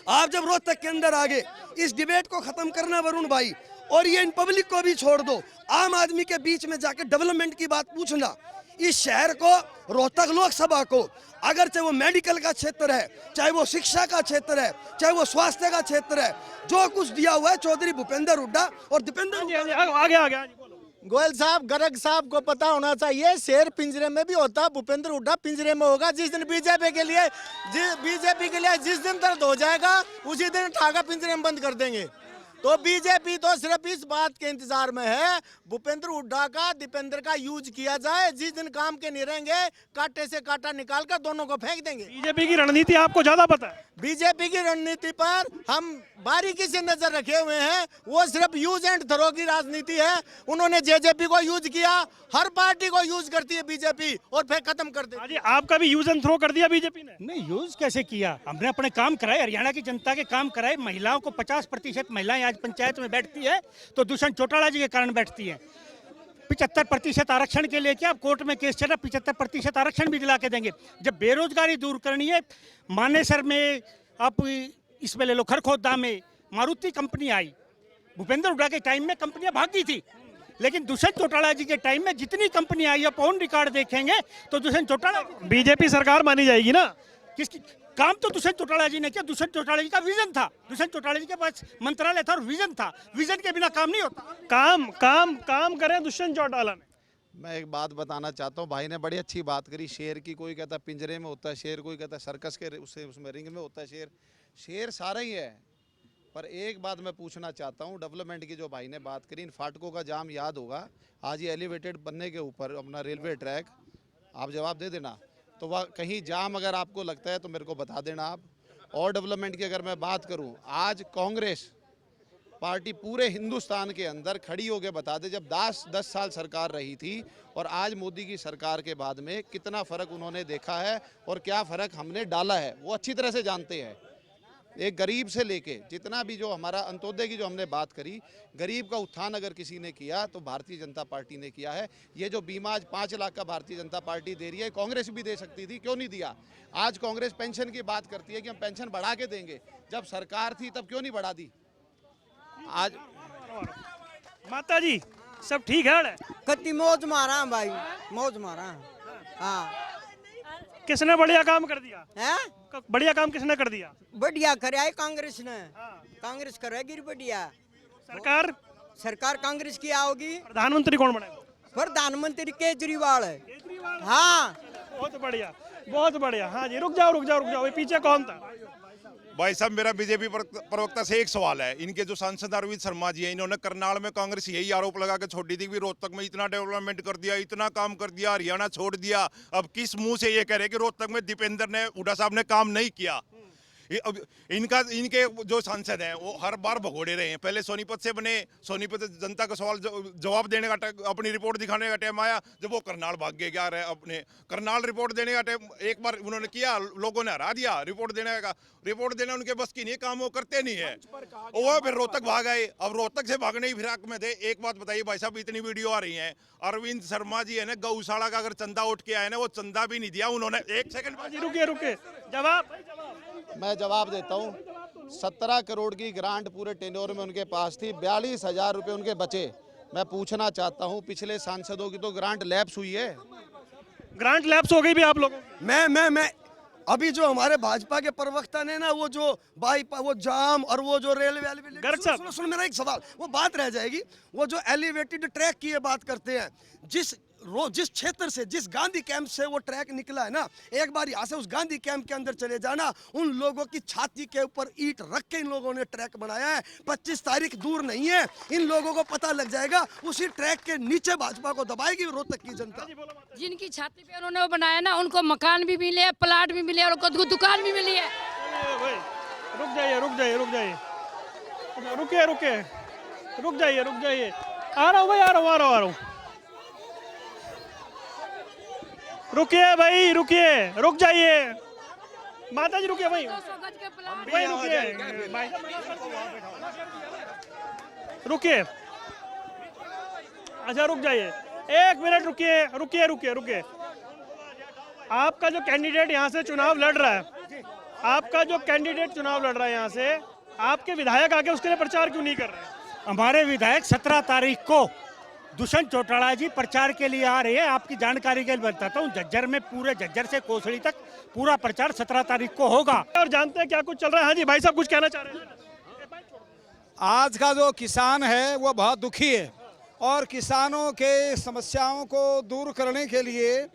आप जब रोहतक के अंदर आ गए, इस डिबेट को खत्म करना वरुण भाई, और ये इन पब्लिक को भी छोड़ दो, आम आदमी के बीच में जाके डेवलपमेंट की बात पूछना। इस शहर को, रोहतक लोकसभा को, अगर चाहे वो मेडिकल का क्षेत्र है, चाहे वो शिक्षा का क्षेत्र है, चाहे वो स्वास्थ्य का क्षेत्र है, जो कुछ दिया हुआ है चौधरी भूपेंद्र हुड्डा और दीपेंद्र। आगे गोयल साहब, गर्ग साहब को पता होना चाहिए, शेर पिंजरे में भी होता, भूपेंद्र हुड्डा पिंजरे में होगा। जिस दिन बीजेपी के लिए जिस दिन दर्द हो जाएगा, उसी दिन ठाका पिंजरे में बंद कर देंगे। तो बीजेपी तो सिर्फ इस बात के इंतजार में है, भूपेंद्र हुड्डा का, दीपेंद्र का यूज किया जाए। जिस दिन काम के नहीं रहेंगे, कांटे से कांटा निकाल कर दोनों को फेंक देंगे। बीजेपी की रणनीति आपको ज्यादा पता है? बीजेपी की रणनीति पर हम बारीकी से नजर रखे हुए हैं। वो सिर्फ यूज एंड थ्रो की राजनीति है। उन्होंने जेजेपी को यूज किया, हर पार्टी को यूज करती है बीजेपी, और फिर खत्म कर देती है। आपका भी यूज एंड थ्रो कर दिया बीजेपी ने? नहीं, यूज कैसे किया? हमने अपने काम कराए, हरियाणा की जनता के काम कराए। महिलाओं को 50% महिलाएं आज पंचायत में बैठती है तो दुष्यंत चौटाला जी के कारण बैठती है। 75% आरक्षण के लिए क्या कोर्ट में केस चला, 75% आरक्षण भी दिला के देंगे। जब बेरोजगारी दूर करनी है, मानेसर में आप इसमें ले लो, खरखोदा में मारुति कंपनी आई, भूपेंद्र हुड्डा के टाइम में कंपनियां भागी थी, लेकिन दुष्यंत चौटाला जी के टाइम में जितनी कंपनी आई, आप ऑन रिकॉर्ड देखेंगे तो दुष्यंत चौटाला। बीजेपी सरकार मानी जाएगी ना? किसकी काम तो दुष्यंत चौटाला जी ने किया। दुष्यंत चौटाला जी का विजन था, दुष्यंत चौटाला जी के पास मंत्रालय था और विजन था। विजन के बिना काम नहीं होता। काम करें दुष्यंत चौटाला ने। मैं एक बात बताना चाहता हूँ, भाई ने बड़ी अच्छी बात करी शेर की। कोई कहता है पिंजरे में होता है शेर, कोई कहता है सर्कस के उसमें रिंग में होता है शेर सारा ही है। पर एक बात मैं पूछना चाहता हूँ, डेवलपमेंट की जो भाई ने बात करी, इन फाटकों का जाम याद होगा। आज ये एलिवेटेड बनने के ऊपर अपना रेलवे ट्रैक, आप जवाब दे देना। तो वह कहीं जाम अगर आपको लगता है तो मेरे को बता देना आप। और डेवलपमेंट की अगर मैं बात करूं, आज कांग्रेस पार्टी पूरे हिंदुस्तान के अंदर खड़ी होकर बता दे, जब 10 साल सरकार रही थी और आज मोदी की सरकार के बाद में कितना फ़र्क उन्होंने देखा है और क्या फ़र्क हमने डाला है, वो अच्छी तरह से जानते हैं। एक गरीब से लेके जितना भी जो हमारा अंत्योदय की जो हमने बात करी, गरीब का उत्थान अगर किसी ने किया तो भारतीय जनता पार्टी ने किया है। ये जो बीमा आज 5 लाख का भारतीय जनता पार्टी दे रही है, कांग्रेस भी दे सकती थी, क्यों नहीं दिया? आज कांग्रेस पेंशन की बात करती है कि हम पेंशन बढ़ा के देंगे, जब सरकार थी तब क्यों नहीं बढ़ा दी? आज माता जी सब ठीक है? कति मौज मारा भाई, मौज मारा। हाँ, किसने बढ़िया काम कर दिया है? बढ़िया काम किसने कर दिया? बढ़िया करे है कांग्रेस ने। कांग्रेस करेगी बढ़िया। सरकार कांग्रेस की आओगी। प्रधानमंत्री कौन बनेगा? प्रधानमंत्री केजरीवाल है। हाँ, बहुत बढ़िया। हाँ जी, रुक जाओ, पीछे कौन था? भाई साहब, मेरा बीजेपी प्रवक्ता से एक सवाल है। इनके जो सांसद अरविंद शर्मा जी हैं, इन्होंने करनाल में कांग्रेस यही आरोप लगा के छोड़ दी थी कि रोहतक में इतना डेवलपमेंट कर दिया, इतना काम कर दिया, हरियाणा छोड़ दिया। अब किस मुंह से ये कह रहे कि रोहतक में दीपेंद्र ने हुड्डा साहब ने काम नहीं किया? अब इनके जो सांसद हैं वो हर बार भगोड़े रहे हैं। पहले सोनीपत से बने, सोनीपत से जनता का सवाल जवाब देने का अपनी रिपोर्ट दिखाने का टाइम आया, जब वो करनाल भाग गए क्या रहे अपने करनाल रिपोर्ट देने का टाइम एक बार उन्होंने किया, लोगों ने हरा दिया रिपोर्ट देने का। रिपोर्ट देना उनके बस की नहीं, काम वो करते नहीं है। वो फिर रोहतक भाग आए, अब रोहतक से भागने की फिराक में थे। एक बात बताइए भाई साहब, इतनी वीडियो आ रही है, अरविंद शर्मा जी है ना, गौशाला का अगर चंदा उठ के आए ना, वो चंदा भी नहीं दिया उन्होंने। एक सेकंड रुके जवाब मैं जवाब देता हूँ। 17 करोड़ की ग्रांट पूरे टेन्योर में उनके पास थी, 42,000 रुपये उनके बचे। मैं पूछना चाहता हूँ, पिछले सांसदों की तो ग्रांट लैप्स हुई है। ग्रांट लैप्स हो गई भी आप लोगों की? मैं अभी जो हमारे भाजपा के प्रवक्ता ने ना वो जो वो जाम और वो जो रेलवे सुनो मेरा एक सवाल, वो बात रह जाएगी। वो जो एलिवेटेड ट्रैक की ये बात करते हैं, जिस क्षेत्र से, जिस गांधी कैंप से वो ट्रैक निकला है ना, एक बार यहाँ से उस गांधी कैंप के अंदर चले जाना, उन लोगों की छाती के ऊपर ईंट रख के इन लोगों ने ट्रैक बनाया है। 25 तारीख दूर नहीं है, इन लोगों को पता लग जाएगा। उसी ट्रैक के नीचे भाजपा को दबाएगी रोहतक की जनता। जिनकी छाती पे उन्होंने वो बनाया ना, उनको मकान भी मिले, प्लाट भी मिले और उनको दुकान भी मिली है। रुक जाइए आ रहा हूँ भाई, आ रहा हूँ। रुकिए भाई, रुक जाइए माता जी, रुकिए भाई, रुकिए। अच्छा रुक जाइए, 1 मिनट रुकिए। आपका जो कैंडिडेट यहाँ से चुनाव लड़ रहा है, यहाँ से आपके विधायक आके उसके लिए प्रचार क्यों नहीं कर रहे हैं? हमारे विधायक 17 तारीख को दुष्यंत चौटाला जी प्रचार के लिए आ रहे हैं। आपकी जानकारी के लिए बताता हूँ, झज्जर में पूरे झज्जर से कोसड़ी तक पूरा प्रचार 17 तारीख को होगा। और जानते हैं क्या कुछ चल रहा है? हाँ जी भाई साहब, कुछ कहना चाह रहे हैं? आज का जो किसान है वो बहुत दुखी है और किसानों के समस्याओं को दूर करने के लिए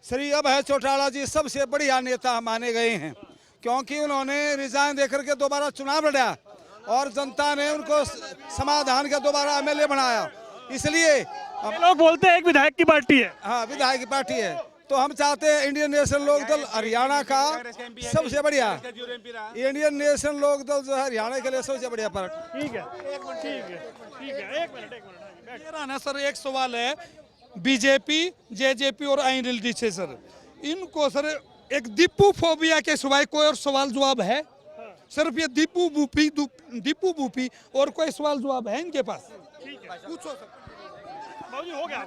श्री अभय चौटाला जी सबसे बढ़िया नेता माने गए हैं, क्योंकि उन्होंने रिजाइन देकर के दोबारा चुनाव लड़ा और जनता ने उनको समाधान का दोबारा एमएलए बनाया। इसलिए लोग बोलते हैं एक विधायक की पार्टी है। हाँ, विधायक की पार्टी है, तो हम चाहते हैं इंडियन नेशनल लोक दल हरियाणा का सबसे बढ़िया, इंडियन नेशनल लोक दल जो है हरियाणा के लिए सबसे बढ़िया पार्टी। ठीक है, एक मिनट मेरा ना सर एक सवाल है, बीजेपी, जेजेपी और आईएनएलडी से सर, इनको सर एक दीपू फोबिया के सिवाय कोई और सवाल जवाब है? सिर्फ ये दीपू बूपी और कोई सवाल जवाब है इनके पास? पूछो सर। हो गया।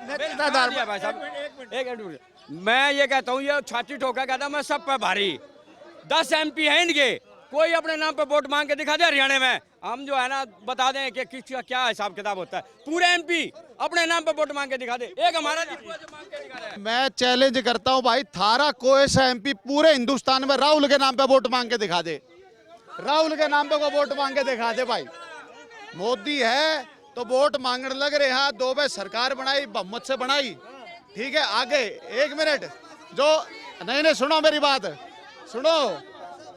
मैं ये कहता हूँ, ये छाती ठोका कहता मैं सब पे भारी। 10 MP है इनके, कोई अपने नाम पे वोट मांग के दिखा दे हरियाणा में, हम जो है ना बता दें कि किसका क्या हिसाब किताब होता है। पूरे MP अपने नाम पे वोट मांग के दिखा दे, एक हमारा मांग के दिखा दे। मैं चैलेंज करता हूं भाई, थारा कोई ऐसा MP पूरे हिंदुस्तान में राहुल के नाम पे वोट मांग के दिखा दे, राहुल के नाम पे को वोट मांग के दिखा दे भाई। मोदी है तो वोट मांगने लग रहे हैं, 2 बार सरकार बनाई, बहुमत से बनाई, ठीक है। आगे 1 मिनट, जो नहीं सुनो मेरी बात, सुनो।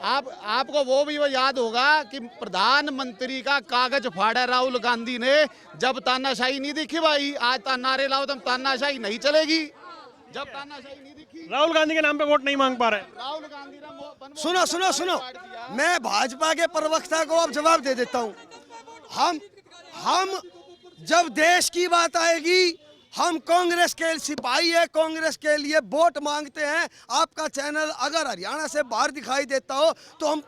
आपको वो भी याद होगा कि प्रधानमंत्री का कागज फाड़ा राहुल गांधी ने, जब तानाशाही नहीं दिखी भाई, आज नारे लाओ तुम, तानाशाही नहीं चलेगी। जब तानाशाही नहीं दिखी, राहुल गांधी के नाम पे वोट नहीं मांग पा रहे। राहुल गांधी ने सुनो, मैं भाजपा के प्रवक्ता को अब जवाब दे देता हूँ। हम जब देश की बात आएगी, हम कांग्रेस के सिपाही है, कांग्रेस के लिए वोट मांगते हैं। आपका चैनल अगर हरियाणा से बाहर दिखाई देता हो तो हम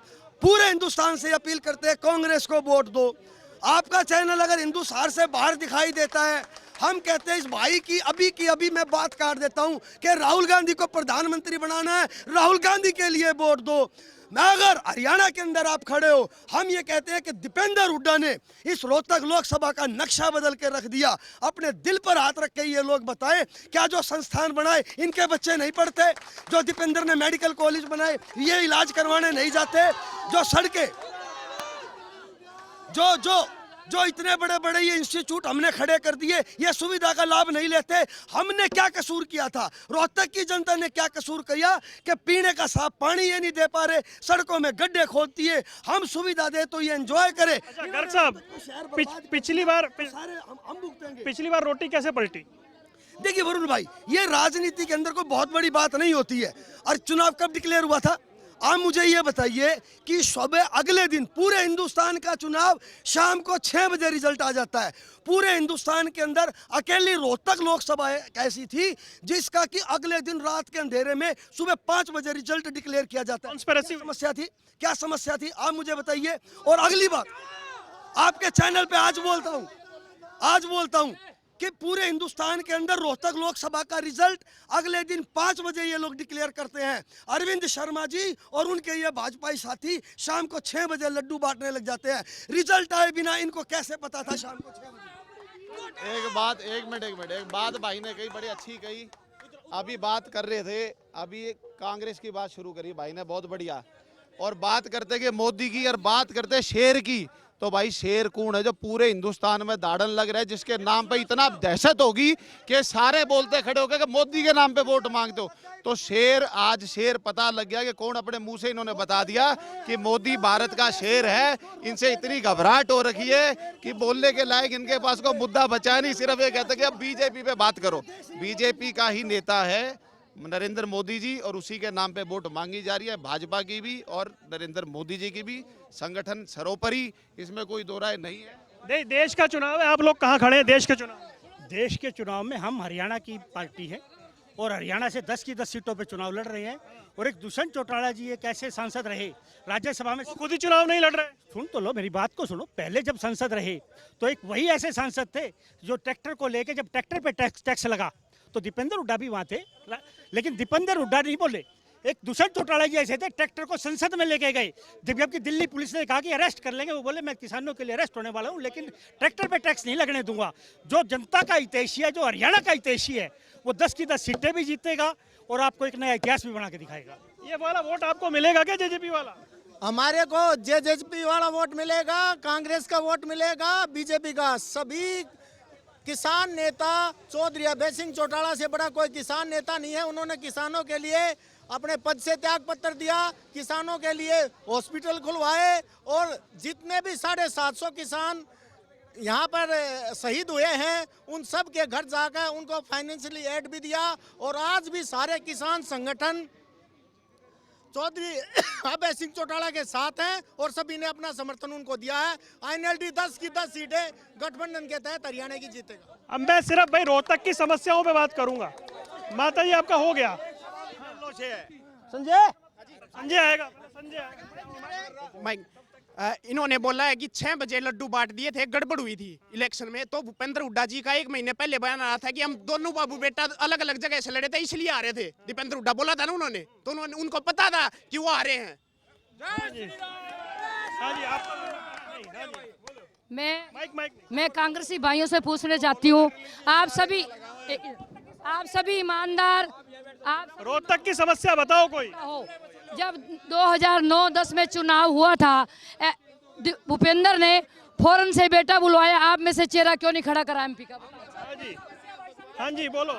पूरे हिंदुस्तान से अपील करते हैं, कांग्रेस को वोट दो। आपका चैनल अगर हिंदुस्तान से बाहर दिखाई देता है, हम कहते हैं इस भाई की अभी मैं बात काट देता हूं कि राहुल गांधी को प्रधानमंत्री बनाना है, राहुल गांधी के लिए वोट दो। मैं अगर हरियाणा के अंदर आप खड़े हो, हम ये कहते हैं कि दीपेंद्र हुड्डा ने इस रोहतक लोकसभा का नक्शा बदल के रख दिया। अपने दिल पर हाथ रख के ये लोग बताएं, क्या जो संस्थान बनाए इनके बच्चे नहीं पढ़ते? जो दीपेंद्र ने मेडिकल कॉलेज बनाए, ये इलाज करवाने नहीं जाते? जो सड़कें, जो इतने बड़े बड़े ये इंस्टीट्यूट हमने खड़े कर दिए, ये सुविधा का लाभ नहीं लेते? हमने क्या कसूर किया था? रोहतक की जनता ने क्या कसूर किया कि पीने का साफ पानी ये नहीं दे पा रहे, सड़कों में गड्ढे खोद दिए? हम सुविधा दे तो ये एंजॉय करे। गर्ग साहब, पिछली बार रोटी कैसे पलटी? देखिए वरुण भाई, ये राजनीति के अंदर कोई बहुत बड़ी बात नहीं होती है। और चुनाव कब डिक्लेयर हुआ था? आप मुझे ये बताइए कि सुबह अगले दिन पूरे हिंदुस्तान का चुनाव शाम को 6 बजे रिजल्ट आ जाता है। पूरे हिंदुस्तान के अंदर अकेली रोहतक लोकसभा ऐसी थी जिसका कि अगले दिन रात के अंधेरे में सुबह 5 बजे रिजल्ट डिक्लेयर किया जाता है। समस्या थी, क्या समस्या थी आप मुझे बताइए। और अगली बात, आपके चैनल पे आज बोलता हूं कि पूरे हिंदुस्तान के अंदर रोहतक लोकसभा का रिजल्ट अगले दिन 5 बजे ये लोग डिक्लेयर करते हैं। अरविंद शर्मा जी और उनके ये भाजपाई साथी शाम को 6 बजे लड्डू बांटने लग जाते हैं। रिजल्ट आए बिना इनको कैसे पता था शाम को 6 बजे? एक मिनट बात भाई ने कही, बड़ी अच्छी कही। अभी बात कर रहे थे, अभी कांग्रेस की बात शुरू करी भाई ने, बहुत बढ़िया। और बात करते कि मोदी की और बात करते शेर की, तो भाई शेर कौन है जो पूरे हिंदुस्तान में दाड़न लग रहा है, जिसके नाम पे इतना दहशत होगी कि सारे बोलते खड़े होकर कि मोदी के नाम पे वोट मांगते हो। तो आज शेर पता लग गया कि कौन, अपने मुंह से इन्होंने बता दिया कि मोदी भारत का शेर है। इनसे इतनी घबराहट हो रखी है कि बोलने के लायक इनके पास कोई मुद्दा बचा नहीं, सिर्फ ये कहते कि अब बीजेपी पे बात करो। बीजेपी का ही नेता है नरेंद्र मोदी जी और उसी के नाम पे वोट मांगी जा रही है, भाजपा की भी और नरेंद्र मोदी जी की भी। संगठन सर्वोपरि, इसमें कोई दो राय नहीं है। देश का चुनाव है, आप लोग कहाँ खड़े हैं देश के चुनाव? देश के चुनाव में हम हरियाणा की पार्टी है और हरियाणा से 10 की 10 सीटों पे चुनाव लड़ रहे हैं। और एक दुष्यंत चौटाला जी एक ऐसे सांसद रहे राज्यसभा में, खुद ही चुनाव नहीं लड़ रहे। सुन तो लो, मेरी बात को सुनो। पहले जब सांसद रहे तो एक वही ऐसे सांसद थे जो ट्रैक्टर को लेके, जब ट्रैक्टर पे टैक्स लगा तो दीपेंद्र हुड्डा भी वहां थे, लेकिन दीपेंद्र हुड्डा नहीं बोले। एक दुष्यंत चौटाला जी ऐसे थे, ट्रैक्टर को संसद में लेके गए, जबकि दिल्ली पुलिस ने कहा कि अरेस्ट कर लेंगे, वो बोले मैं किसानों के लिए अरेस्ट होने वाला हूं, लेकिन ट्रैक्टर पे टैक्स नहीं लगने दूंगा। जो जनता का हितैषी है, जो हरियाणा का हितैषी है, वो 10 की 10 सीटें भी जीतेगा और आपको एक नया इतिहास भी बना के दिखाएगा। ये वाला वोट आपको मिलेगा क्या जेजेपी वाला? हमारे को जेजेपी वाला वोट मिलेगा, कांग्रेस का वोट मिलेगा, बीजेपी का। सभी किसान नेता चौधरी अभय सिंह चौटाला से बड़ा कोई किसान नेता नहीं है। उन्होंने किसानों के लिए अपने पद से त्याग पत्र दिया, किसानों के लिए हॉस्पिटल खुलवाए और जितने भी 750 किसान यहाँ पर शहीद हुए हैं उन सब के घर जाकर उनको फाइनेंशियली एड भी दिया। और आज भी सारे किसान संगठन चौधरी अभय सिंह चौटाला के साथ हैं और सभी ने अपना समर्थन उनको दिया है। आईएनएलडी 10 की 10 सीटें गठबंधन के तहत हरियाणा की जीतेगा। अब मैं सिर्फ भाई रोहतक की समस्याओं पे बात करूंगा। माता जी आपका हो गया, संजय आएगा। इन्होंने बोला है कि 6 बजे लड्डू बांट दिए थे, गड़बड़ हुई थी इलेक्शन में। तो भूपेंद्र हुड्डा जी का 1 महीने पहले बयान आया था कि हम दोनों बाबू बेटा अलग अलग जगह से लड़े थे, इसलिए आ रहे थे। दीपेंद्र हुड्डा बोला था ना उन्होंने, तो उनको पता था कि वो आ रहे हैं। मैं कांग्रेसी भाइयों से पूछना चाहती हूँ, आप सभी ईमानदार, आप रोहतक की समस्या बताओ कोई। जब 2009-10 में चुनाव हुआ था, भूपेंद्र ने फौरन से बेटा बुलवाया, आप में से चेहरा क्यों नहीं खड़ा करा एमपी का? हाँ जी बोलो।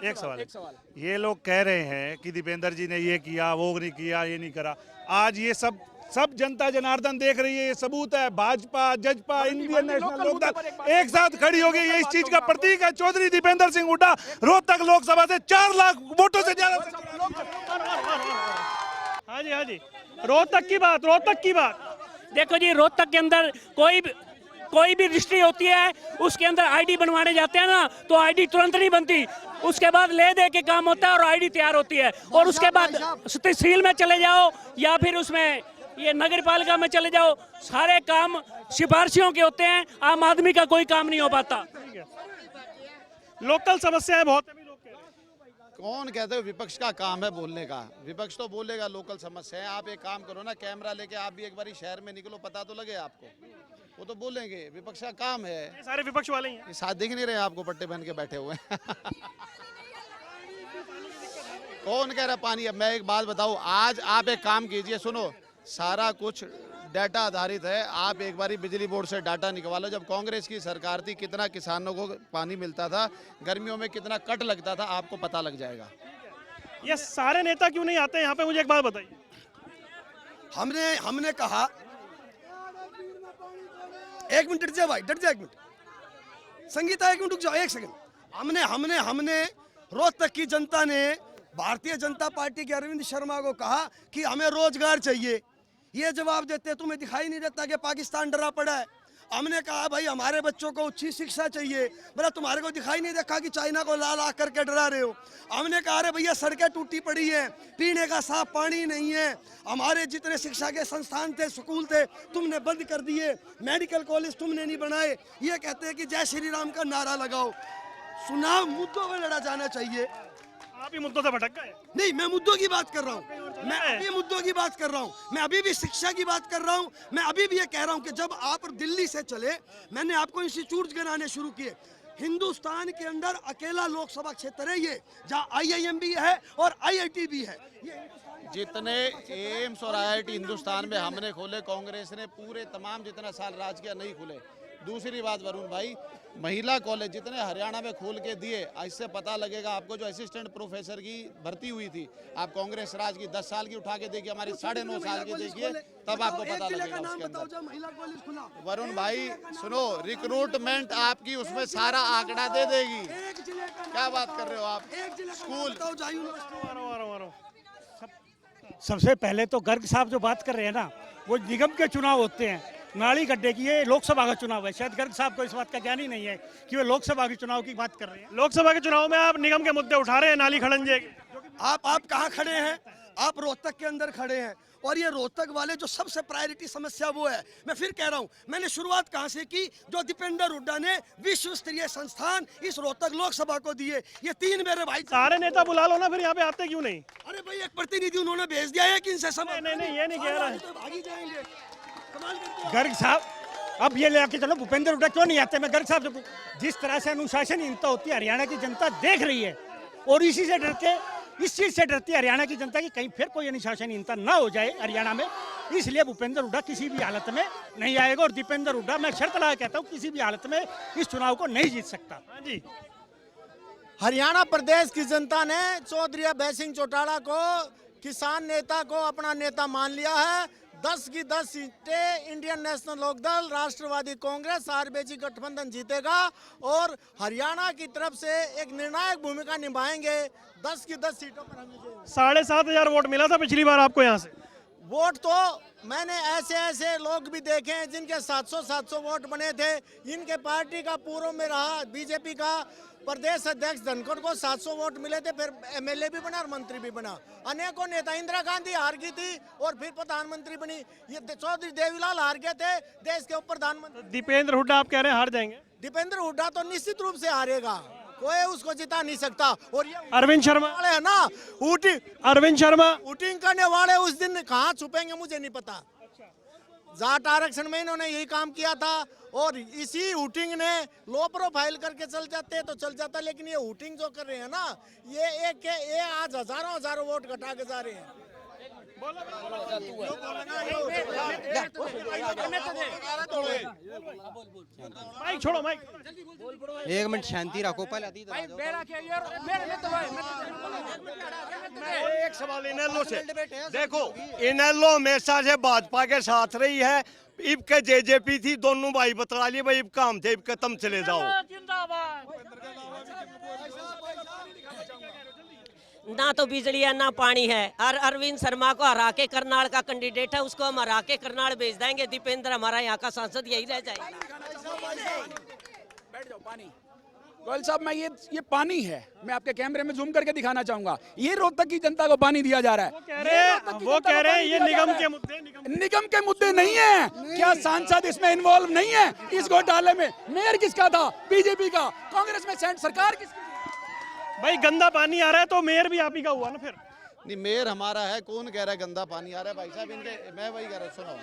एक सवाल। ये लोग कह रहे हैं कि दीपेंद्र जी ने ये किया, वो नहीं किया, ये नहीं करा। आज ये सब जनता जनार्दन देख रही है, ये सबूत है। भाजपा, जजपा, इंडियन नेशनल लोकदल एक साथ खड़ी हो गई, ये इस चीज का प्रतीक है। चौधरी दीपेंद्र सिंह हुड्डा रोहतक लोकसभा से 4 लाख वोटों से ज्यादा। हाँ जी रोहतक की बात देखो जी, रोहतक के अंदर कोई भी रजिस्ट्री होती है, उसके अंदर आईडी बनवाने जाते हैं ना, तो आईडी तुरंत नहीं बनती। उसके बाद ले दे के काम होता है और आईडी तैयार होती है। और उसके बाद तहसील में चले जाओ या फिर उसमें ये नगर पालिका में चले जाओ, सारे काम सिफारिशियों के होते हैं, आम आदमी का कोई काम नहीं हो पाता। लोकल समस्याएं बहुत है। कौन कहते हो विपक्ष का काम है बोलने का? विपक्ष तो बोलेगा लोकल समस्या है। आप एक काम करो ना, कैमरा लेके आप भी एक बार शहर में निकलो, पता तो लगे आपको। वो तो बोलेंगे, विपक्ष का काम है। ये सारे विपक्ष वाले ही हैं। साथ दिख नहीं रहे आपको, पट्टे पहन के बैठे हुए कौन कह रहा पानी? अब मैं एक बात बताऊं, आज आप एक काम कीजिए, सुनो, सारा कुछ डाटा आधारित है। आप एक बारी बिजली बोर्ड से डाटा निकलवा जब कांग्रेस की सरकार थी कितना किसानों को पानी मिलता था, गर्मियों में कितना कट लगता था, आपको पता लग जाएगा। ये सारे नेता क्यों नहीं आते यहाँ पे? मुझे एक बात बताइए। हमने कहा, एक मिनट डट जा भाई, डट जा एक मिनट। संगीता एक मिनट रुक जाओ, एक सेकंड। हमने रोहतक की जनता ने भारतीय जनता पार्टी के अरविंद शर्मा को कहा कि हमें रोजगार चाहिए, ये जवाब देते तुम्हें दिखाई नहीं देता कि पाकिस्तान डरा पड़ा है। हमने कहा भाई हमारे बच्चों को अच्छी शिक्षा चाहिए, बोला तुम्हारे को दिखाई नहीं देखा कि चाइना को ला ला करके डरा रहे हो। हमने कहा अरे भैया सड़कें टूटी पड़ी हैं, पीने का साफ पानी नहीं है, हमारे जितने शिक्षा के संस्थान थे, स्कूल थे, तुमने बंद कर दिए, मेडिकल कॉलेज तुमने नहीं बनाए। ये कहते हैं कि जय श्री राम का नारा लगाओ। चुनाव मुद्दों पर लड़ा जाना चाहिए। आप ही मुद्दों से भटक गए। नहीं, मैं मुद्दों की बात कर रहा हूँ, मैं अभी मुद्दों की बात कर रहा हूँ, मैं अभी भी शिक्षा की बात कर रहा हूँ। मैं अभी भी ये कह रहा हूँ कि जब आप दिल्ली से चले, मैंने आपको इंस्टीट्यूट गिनाने शुरू किए। हिंदुस्तान के अंदर अकेला लोकसभा क्षेत्र है ये, जहाँ IIM भी है और IIT भी है। जितने एम्स और IIT हिंदुस्तान में हमने खोले, कांग्रेस ने पूरे तमाम जितना साल राज किया नहीं खुले। दूसरी बात वरुण भाई, महिला कॉलेज जितने हरियाणा में खोल के दिए, इससे पता लगेगा आपको। जो असिस्टेंट प्रोफेसर की भर्ती हुई थी, आप कांग्रेस राज की 10 साल की उठा के देखिए, हमारी 9.5 साल की देखिए, तब आपको पता लगेगा उसके अंदर। वरुण भाई सुनो, रिक्रूटमेंट आपकी उसमें सारा आंकड़ा दे देगी। क्या बात कर रहे हो आप? स्कूल सबसे पहले तो गर्ग साहब जो बात कर रहे हैं ना, वो निगम के चुनाव होते हैं, नाली गड्ढे की। ये लोकसभा का चुनाव है, शायद गर्ग साहब को इस बात का ज्ञान ही नहीं है कि वे लोकसभा के चुनाव की बात कर रहे हैं। लोकसभा के चुनाव में आप निगम के मुद्दे उठा रहे हैं, नाली खड़ंजे के। आप कहाँ खड़े हैं? आप रोहतक के अंदर खड़े हैं, और ये रोहतक वाले जो सबसे प्रायोरिटी समस्या वो है। मैं फिर कह रहा हूँ, मैंने शुरुआत कहाँ से की? जो दीपेंद्र हुड्डा ने विश्व स्तरीय संस्थान इस रोहतक लोकसभा को दिए। ये 3 मेरे भाई। सारे नेता बुला लो ना, फिर यहाँ पे आते क्यों नहीं? अरे भाई एक प्रतिनिधि उन्होंने भेज दिया है कि इनसे नहीं, ये नहीं कह रहा है। भागी जाएंगे। कमाल करते हो। गर्ग साहब अब ये लेके चलो, भूपेंद्र हुड्डा क्यों नहीं आते? मैं गर्ग साहब से, जिस तरह से अनुशासनहीनता होती है हरियाणा की जनता देख रही है, और इसी से डर के, इस चीज से डरती है हरियाणा की जनता कि कहीं फिर कोई अनुशासनहीनता ना हो जाए हरियाणा में, इसलिए भूपेंद्र हुड्डा किसी भी हालत में नहीं आएगा। और दीपेंद्र हुड्डा, मैं शर्त लगा कहता हूँ, किसी भी हालत में इस चुनाव को नहीं जीत सकता। हाँ जी। हरियाणा प्रदेश की जनता ने चौधरी अभय सिंह चौटाला को, किसान नेता को अपना नेता मान लिया है। 10 की 10 सीटें इंडियन नेशनल लोकदल, राष्ट्रवादी कांग्रेस, आरजेडी गठबंधन जीतेगा और हरियाणा की तरफ से एक निर्णायक भूमिका निभाएंगे। 10 की 10 सीटों पर हमें 7,500 वोट मिला था पिछली बार आपको यहाँ से। वोट तो मैंने ऐसे लोग भी देखे हैं जिनके 700 वोट बने थे। इनके पार्टी का पूर्व में रहा बीजेपी का प्रदेश अध्यक्ष धनखड़ को 700 वोट मिले थे, फिर MLA भी बना और मंत्री भी बना। अनेकों नेता, इंदिरा गांधी हार गई थी और फिर प्रधानमंत्री बनी। ये चौधरी देवीलाल हार गए थे, देश के उप प्रधानमंत्री। दीपेंद्र हुड्डा आप कह रहे हैं हार जाएंगे? दीपेंद्र हुड्डा तो निश्चित रूप से हारेगा, कोई उसको जिता नहीं सकता। और ये अरविंद शर्मा वाले है ना, अरविंद शर्मा वोटिंग करने वाले उस दिन कहाँ छुपेंगे मुझे नहीं पता। जाट आरक्षण में इन्होंने यही काम किया था, और इसी हुटिंग ने लो प्रोफाइल करके चल जाते तो चल जाता, लेकिन ये हुटिंग जो कर रहे हैं ना, ये एक आज हजारों वोट घटा के जा रहे हैं। माइक छोड़ो, माइक। 1 मिनट शांति रखो पहले। एक सवाल इनेलो से देखो, इनेलो हमेशा से भाजपा के साथ रही है। इब के JJP थी, दोनों भाई बतला लिए भाई इब काम थे, इब के तुम चले जाओ। ना तो बिजली है ना पानी है। और अरविंद शर्मा को हरा के करनाल का कैंडिडेट है, उसको हम हरा के करनाल भेज देंगे। दीपेंद्र हमारा यहाँ का सांसद यही रह जाएगा। बैठ जाओ। पानी गोयल साहब, मैं ये पानी है, मैं आपके कैमरे में जूम करके दिखाना चाहूंगा। ये रोहतक की जनता को पानी दिया जा रहा है। वो कह रहे हैं ये निगम के मुद्दे। निगम के मुद्दे नहीं है। क्या सांसद इसमें इन्वॉल्व नहीं है इस घोटाले में? मेयर किसका था? बीजेपी का। कांग्रेस में सेंट सरकार किसकी? भाई गंदा पानी आ रहा है तो मेयर भी आप ही का हुआ ना फिर। नहीं, मेयर हमारा है। कौन कह रहा है गंदा पानी आ रहा है? भाई साहब इनके, मैं वही कह रहा हूँ, सुनो,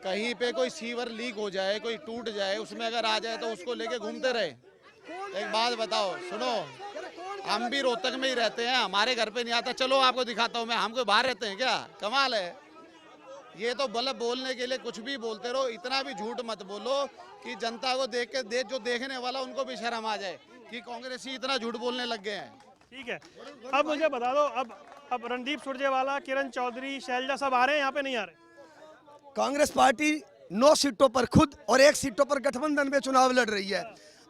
कहीं पे कोई सीवर लीक हो जाए, कोई टूट जाए, उसमें अगर आ जाए तो उसको लेके घूमते रहे। एक बात बताओ, सुनो, हम भी रोहतक में ही रहते हैं, हमारे घर पे नहीं आता। चलो आपको दिखाता हूँ मैं, हम कोई बाहर रहते हैं क्या? कमाल है। ये तो बल्ब बोलने के लिए कुछ भी बोलते रहो, इतना भी झूठ मत बोलो कि जनता को देख के जो देखने वाला उनको भी शर्म आ जाए कि कांग्रेसी इतना झूठ बोलने लग गए हैं। ठीक है, अब मुझे बता दो, अब रणदीप सुरजेवाला, किरण चौधरी, शैलजा सब आ रहे हैं यहाँ पे? नहीं आ रहे। कांग्रेस पार्टी 9 सीटों पर खुद और 1 सीटों पर गठबंधन में चुनाव लड़ रही है।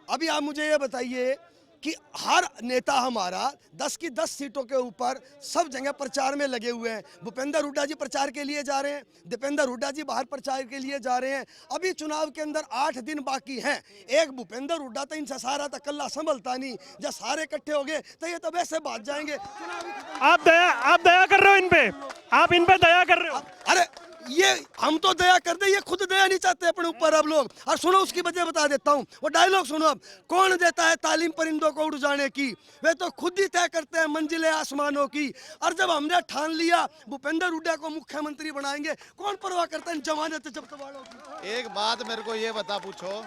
अभी आप मुझे ये बताइए कि हर नेता हमारा 10 की 10 सीटों के ऊपर सब जगह प्रचार में लगे हुए हैं। भूपेंद्र हुड्डा जी प्रचार के लिए जा रहे हैं, दीपेंद्र हुड्डा जी बाहर प्रचार के लिए जा रहे हैं। अभी चुनाव के अंदर 8 दिन बाकी हैं। एक भूपेंद्र हुड्डा तो इनसे सारा तो कल्ला संभलता नहीं, जब सारे इकट्ठे हो गए तो ये तो वैसे भाग जाएंगे। आप दया कर रहे हो इन पे, आप इन पे दया कर रहे हो। अरे ये हम तो दया कर दे, ये खुद दया नहीं चाहते अपने ऊपर अब लोग। और सुनो उसकी वजह बता देता हूँ, वो डायलॉग सुनो। अब कौन देता है तालीम परिंदों को उड़ जाने की, वे तो खुद ही तय करते हैं मंजिलें आसमानों की। और जब हमने ठान लिया भूपेंद्र हुड्डा को मुख्यमंत्री बनाएंगे, कौन परवाह करता है जमानत जब्त वालों की। एक बात मेरे को ये बता पूछो,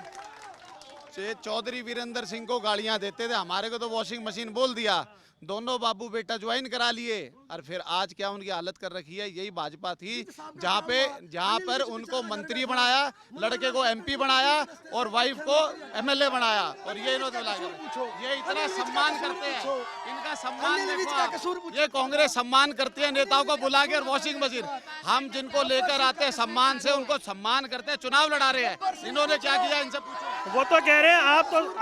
चौधरी वीरेंद्र सिंह को गालियां देते थे, हमारे को तो वॉशिंग मशीन बोल दिया। दोनों बाबू बेटा ज्वाइन करा लिए, और फिर आज क्या उनकी हालत कर रखी है। यही भाजपा थी जहाँ पर उनको मंत्री बनाया, लड़के को एमपी बनाया और वाइफ को एमएलए बनाया, और ये इन्होंने ये इतना सम्मान करते हैं। इनका सम्मान देखो, ये कांग्रेस सम्मान करती है नेताओं को बुला के और वॉशिंग मशीन। हम जिनको लेकर आते हैं सम्मान से, उनको सम्मान करते हैं। चुनाव लड़ा रहे हैं, इन्होंने क्या किया इनसे पूछो। वो तो कह रहे हैं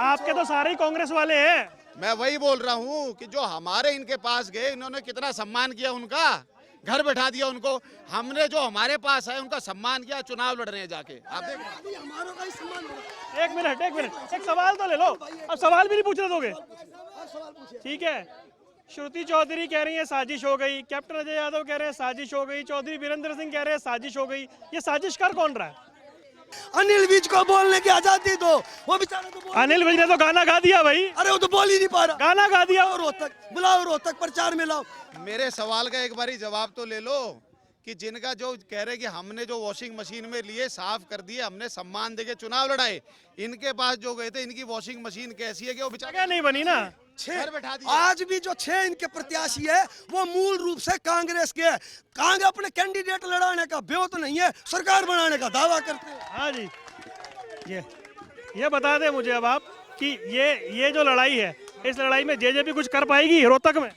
आपके तो सारे ही कांग्रेस वाले हैं। मैं वही बोल रहा हूँ कि जो हमारे इनके पास गए, इन्होंने कितना सम्मान किया, उनका घर बैठा दिया उनको। हमने जो हमारे पास है उनका सम्मान किया, चुनाव लड़ रहे हैं जाके। आप देख, हमारा का ही सम्मान हो रहा एक मिनट एक सवाल तो ले लो। अब सवाल भी नहीं पूछने दोगे? ठीक है। श्रुति चौधरी कह रही है साजिश हो गई, कैप्टन अजय यादव कह रहे हैं साजिश हो गई, चौधरी वीरेंद्र सिंह कह रहे हैं साजिश हो गई। ये साजिश कर कौन रहा है? अनिल विज को बोलने की आजादी दो, वो बेचारा तो अनिल विज ने तो गाना गा दिया भाई। अरे वो तो बोल ही नहीं पा रहा, गाना गा दिया। रोहतक बुलाओ, रोहतक प्रचार में लाओ। मेरे सवाल का एक बारी जवाब तो ले लो कि जिनका जो कह रहे कि हमने जो वॉशिंग मशीन में लिए साफ कर दिए, हमने सम्मान देके चुनाव लड़ाए, इनके पास जो गए थे, इनकी वॉशिंग मशीन कैसी है कि वो बेचारा नहीं बनी ना। घर बैठा दिया। आज भी जो 6 इनके प्रत्याशी है वो मूल रूप से कांग्रेस के हैं। कांग्रेस अपने कैंडिडेट लड़ाने का ब्यो तो नहीं है, सरकार बनाने का दावा करते हैं। हाँ जी, ये बता दें मुझे अब आप कि ये जो लड़ाई है, इस लड़ाई में जेजेपी कुछ कर पाएगी रोहतक में?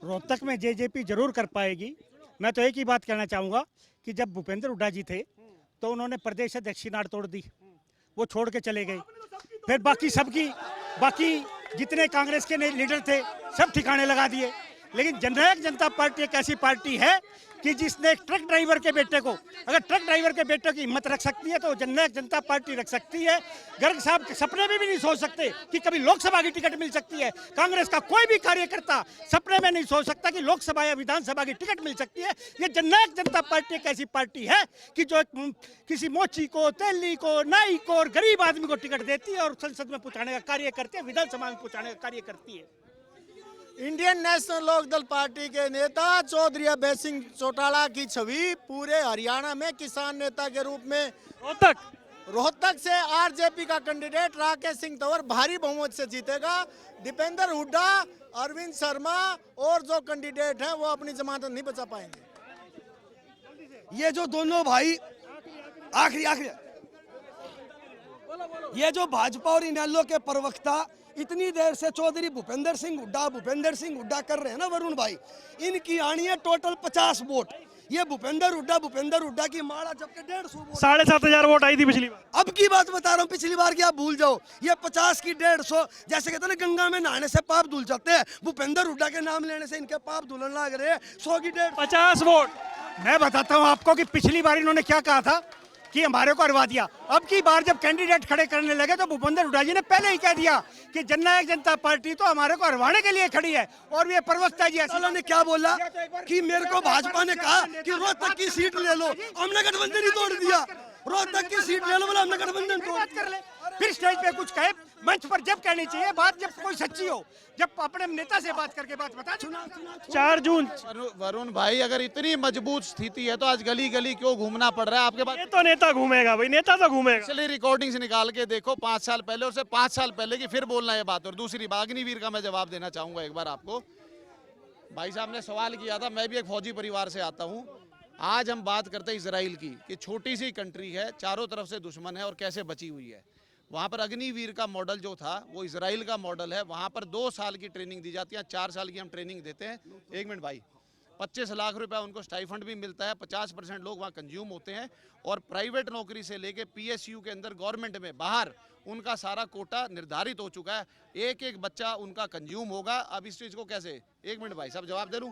रोहतक में जेजेपी जरूर कर पाएगी। मैं तो एक ही बात कहना चाहूँगा कि जब भूपेंद्र हुड्डा जी थे तो उन्होंने प्रदेश अध्यक्ष की नाड़ तोड़ दी, वो छोड़ के चले गए। फिर बाकी जितने कांग्रेस के लीडर थे सब ठिकाने लगा दिए। लेकिन जननायक जनता पार्टी एक ऐसी पार्टी है कि जिसने ट्रक ड्राइवर के बेटे को, अगर ट्रक ड्राइवर के बेटे की हिम्मत रख सकती है तो जननायक जनता पार्टी रख सकती है। गर्ग साहब सपने में भी नहीं सोच सकते कि कभी लोकसभा की टिकट मिल सकती है। कांग्रेस का कोई भी कार्यकर्ता सपने में नहीं सोच सकता कि लोकसभा या विधानसभा की टिकट मिल सकती है। ये जननायक जनता पार्टी एक ऐसी पार्टी है कि जो किसी मोची को, तेली को, नाई को और गरीब आदमी को टिकट देती है और संसद में पहुंचाने का कार्य करती है, विधानसभा में पहुंचाने का कार्य करती है। इंडियन नेशनल लोकदल पार्टी के नेता चौधरी अभय सिंह चौटाला की छवि पूरे हरियाणा में किसान नेता के रूप में रोहतक से आरजेपी का कैंडिडेट राकेश सिंह तंवर भारी बहुमत से जीतेगा। दीपेंद्र हुड्डा, अरविंद शर्मा और जो कैंडिडेट हैं वो अपनी जमानत नहीं बचा पाएंगे। ये जो दोनों भाई आखिरी ये जो भाजपा और इनेलो के प्रवक्ता इतनी देर से चौधरी भूपेंद्र सिंह हुड्डा कर रहे हैं ना वरुण भाई, इनकी आनी है टोटल 50 वोट। ये भूपेंद्र हुड्डा की माला जबकि 150 वोट, 7,500 वोट आई थी पिछली बार। अब की बात बता रहा हूँ, पिछली बार की आप भूल जाओ। ये 50 की 150, जैसे कहते हैं ना गंगा में नहाने से पाप धुल जाते हैं, भूपेंद्र हुड्डा के नाम लेने से इनके पाप धुलन लग रहे हैं। 100 की 50 वोट। मैं बताता हूँ आपको कि पिछली बार इन्होंने क्या कहा था कि हमारे को हरवा दिया। अब की बार जब कैंडिडेट खड़े करने लगे तो भूपेंद्र हुड्डा जी ने पहले ही कह दिया कि जननायक जनता पार्टी तो हमारे को हरवाने के लिए खड़ी है। और ये प्रवक्ता जी ने क्या बोला कि मेरे को भाजपा ने कहा कि रोहतक की सीट ले लो, हमने गठबंधन ही तोड़ दिया। रोहतक की सीट ले लो, बोला हमने गठबंधन तोड़ कर ले। फिर स्टेज पे कुछ कहे, मंच पर जब कहनी चाहिए बात, जब कोई सच्ची हो, जब अपने नेता से बात करके बात बता। 4 जून। वरुण भाई, अगर इतनी मजबूत स्थिति है तो आज गली गली क्यों घूमना पड़ रहा है आपके पास? ये तो नेता घूमेगा भाई, नेता तो घूमेगा। चलिए रिकॉर्डिंग्स निकाल के देखो 5 साल पहले और से 5 साल पहले की, फिर बोलना ये बात। और दूसरी बात, अग्निवीर का मैं जवाब देना चाहूंगा एक बार आपको। भाई साहब ने सवाल किया था, मैं भी एक फौजी परिवार से आता हूँ। आज हम बात करते हैं इजराइल की, कि छोटी सी कंट्री है, चारों तरफ से दुश्मन है और कैसे बची हुई है। वहाँ पर अग्निवीर का मॉडल जो था वो इजराइल का मॉडल है। वहाँ पर 2 साल की ट्रेनिंग दी जाती है, 4 साल की हम ट्रेनिंग देते हैं। 1 मिनट भाई, 25 लाख रुपया उनको स्टाइफंड भी मिलता है, 50% लोग वहाँ कंज्यूम होते हैं, और प्राइवेट नौकरी से लेके PSU के अंदर गवर्नमेंट में बाहर उनका सारा कोटा निर्धारित हो चुका है। एक एक बच्चा उनका कंज्यूम होगा। अब इस चीज़ को कैसे, 1 मिनट भाई साहब जवाब दे दूँ।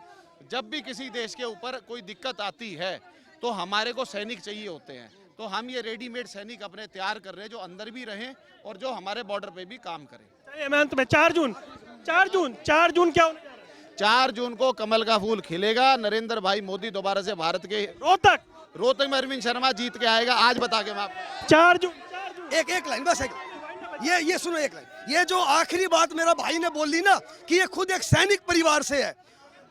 जब भी किसी देश के ऊपर कोई दिक्कत आती है तो हमारे को सैनिक चाहिए होते हैं, तो हम ये रेडीमेड सैनिक अपने तैयार कर रहे हैं जो अंदर भी रहें और जो हमारे बॉर्डर पे भी काम करें। चलिए मैं अंत में 4 जून क्या होने जा रहा है? 4 जून को कमल का फूल खिलेगा। नरेंद्र भाई मोदी दोबारा से भारत के रोहतक में अरविंद शर्मा जीत के आएगा। आज बता के मैं 4 जून एक लाइन बस, एक ये सुनो, एक लाइन। ये जो आखिरी बात मेरा भाई ने बोली ना कि ये खुद एक सैनिक परिवार से है,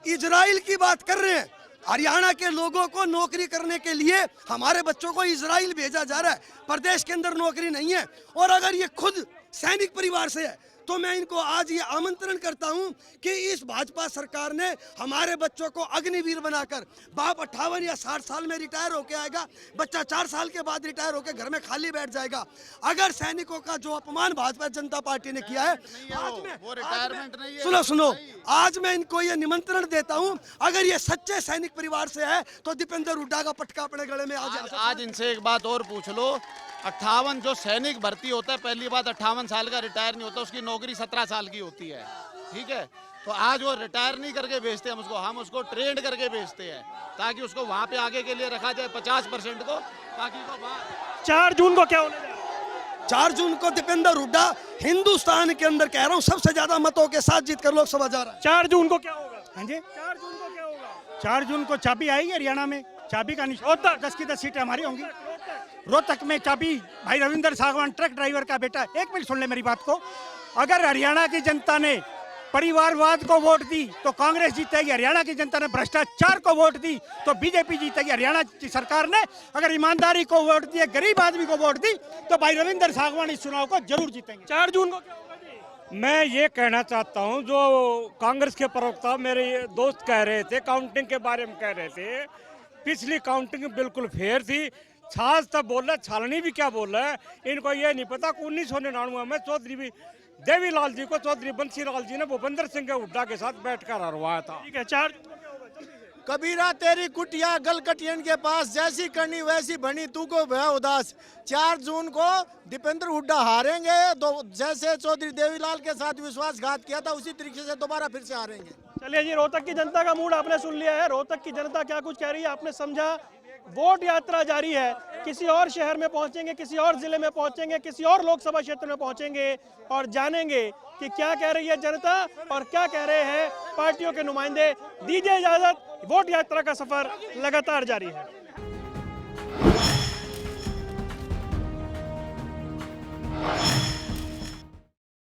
इजराइल की बात कर रहे हैं। हरियाणा के लोगों को नौकरी करने के लिए हमारे बच्चों को इजराइल भेजा जा रहा है, प्रदेश के अंदर नौकरी नहीं है। और अगर ये खुद सैनिक परिवार से है तो मैं इनको आज ये आमंत्रण करता हूं कि इस भाजपा सरकार ने हमारे बच्चों को अग्निवीर बनाकर, बाप 58 या 60 साल में रिटायर होके आएगा, बच्चा 4 साल के बाद रिटायर होके घर में खाली बैठ जाएगा। अगर सैनिकों का जो अपमान भाजपा जनता पार्टी ने किया है, वो रिटायरमेंट नहीं है। सुनो, आज मैं इनको ये निमंत्रण देता हूं, अगर ये सच्चे सैनिक परिवार से है तो दीपेंद्र हुड्डा का पटका अपने गले में आज इनसे एक बात और पूछ लो। 58 जो सैनिक भर्ती होता है, पहली बात 58 साल का रिटायर नहीं होता, उसकी नौकरी 17 साल की होती है, ठीक है। तो आज वो रिटायर नहीं करके भेजते हम उसको ट्रेंड करके भेजते हैं ताकि उसको वहाँ पे आगे के लिए रखा जाए 50% को, ताकि वो 4 जून को क्या होने जा रहा है? 4 जून को दीपेंद्र हुड्डा हिंदुस्तान के अंदर, कह रहा हूँ, सबसे ज्यादा मतों के साथ जीतकर लोकसभा जा रहा है। 4 जून को क्या होगा? हाँ जी, 4 जून को क्या होगा? 4 जून को चाबी आएगी हरियाणा में, चाबी का निशान 10 की 10 सीटें हमारी होंगी। रोहतक में चाबी भाई रविंद्र सागवान ट्रक ड्राइवर का बेटा। 1 मिनट सुन ले मेरी बात को। अगर हरियाणा की जनता ने परिवारवाद को वोट दी तो कांग्रेस जीतेगी, हरियाणा की जनता ने भ्रष्टाचार को वोट दी तो बीजेपी जीतेगी। हरियाणा की सरकार ने अगर ईमानदारी को वोट दिया, गरीब आदमी को वोट दी तो भाई रविंद्र सागवान इस चुनाव को जरूर जीतेंगे। 4 जून को क्या होगा जी? मैं ये कहना चाहता हूँ, जो कांग्रेस के प्रवक्ता मेरे दोस्त कह रहे थे, काउंटिंग के बारे में कह रहे थे, पिछली काउंटिंग बिल्कुल फेयर थी। छाछ तब बोल रहा है, छालनी भी क्या बोल रहा है, इनको ये नहीं पता। 1999 में चौधरी देवीलाल जी को चौधरी बंसीलाल जी ने भूपेंद्र सिंह हुड्डा के साथ बैठकर हरवाया था। ठीक है, 4 जून को क्या होगा? जल्दी से। कबीरा तेरी कुटिया गलकटियन के पास, जैसी करनी वैसी बनी तू को भय उदास। 4 जून को दीपेंद्र हुड्डा हारेंगे, जैसे चौधरी देवीलाल के साथ विश्वासघात किया था उसी तरीके से दोबारा फिर से हारेंगे। चलिए जी, रोहतक की जनता का मूड आपने सुन लिया है। रोहतक की जनता क्या कुछ कह रही है आपने समझा। वोट यात्रा जारी है, किसी और शहर में पहुंचेंगे, किसी और जिले में पहुंचेंगे, किसी और लोकसभा क्षेत्र में पहुंचेंगे और जानेंगे कि क्या कह रही है जनता और क्या कह रहे हैं पार्टियों के नुमाइंदे। दीजिए इजाजत, वोट यात्रा का सफर लगातार जारी है।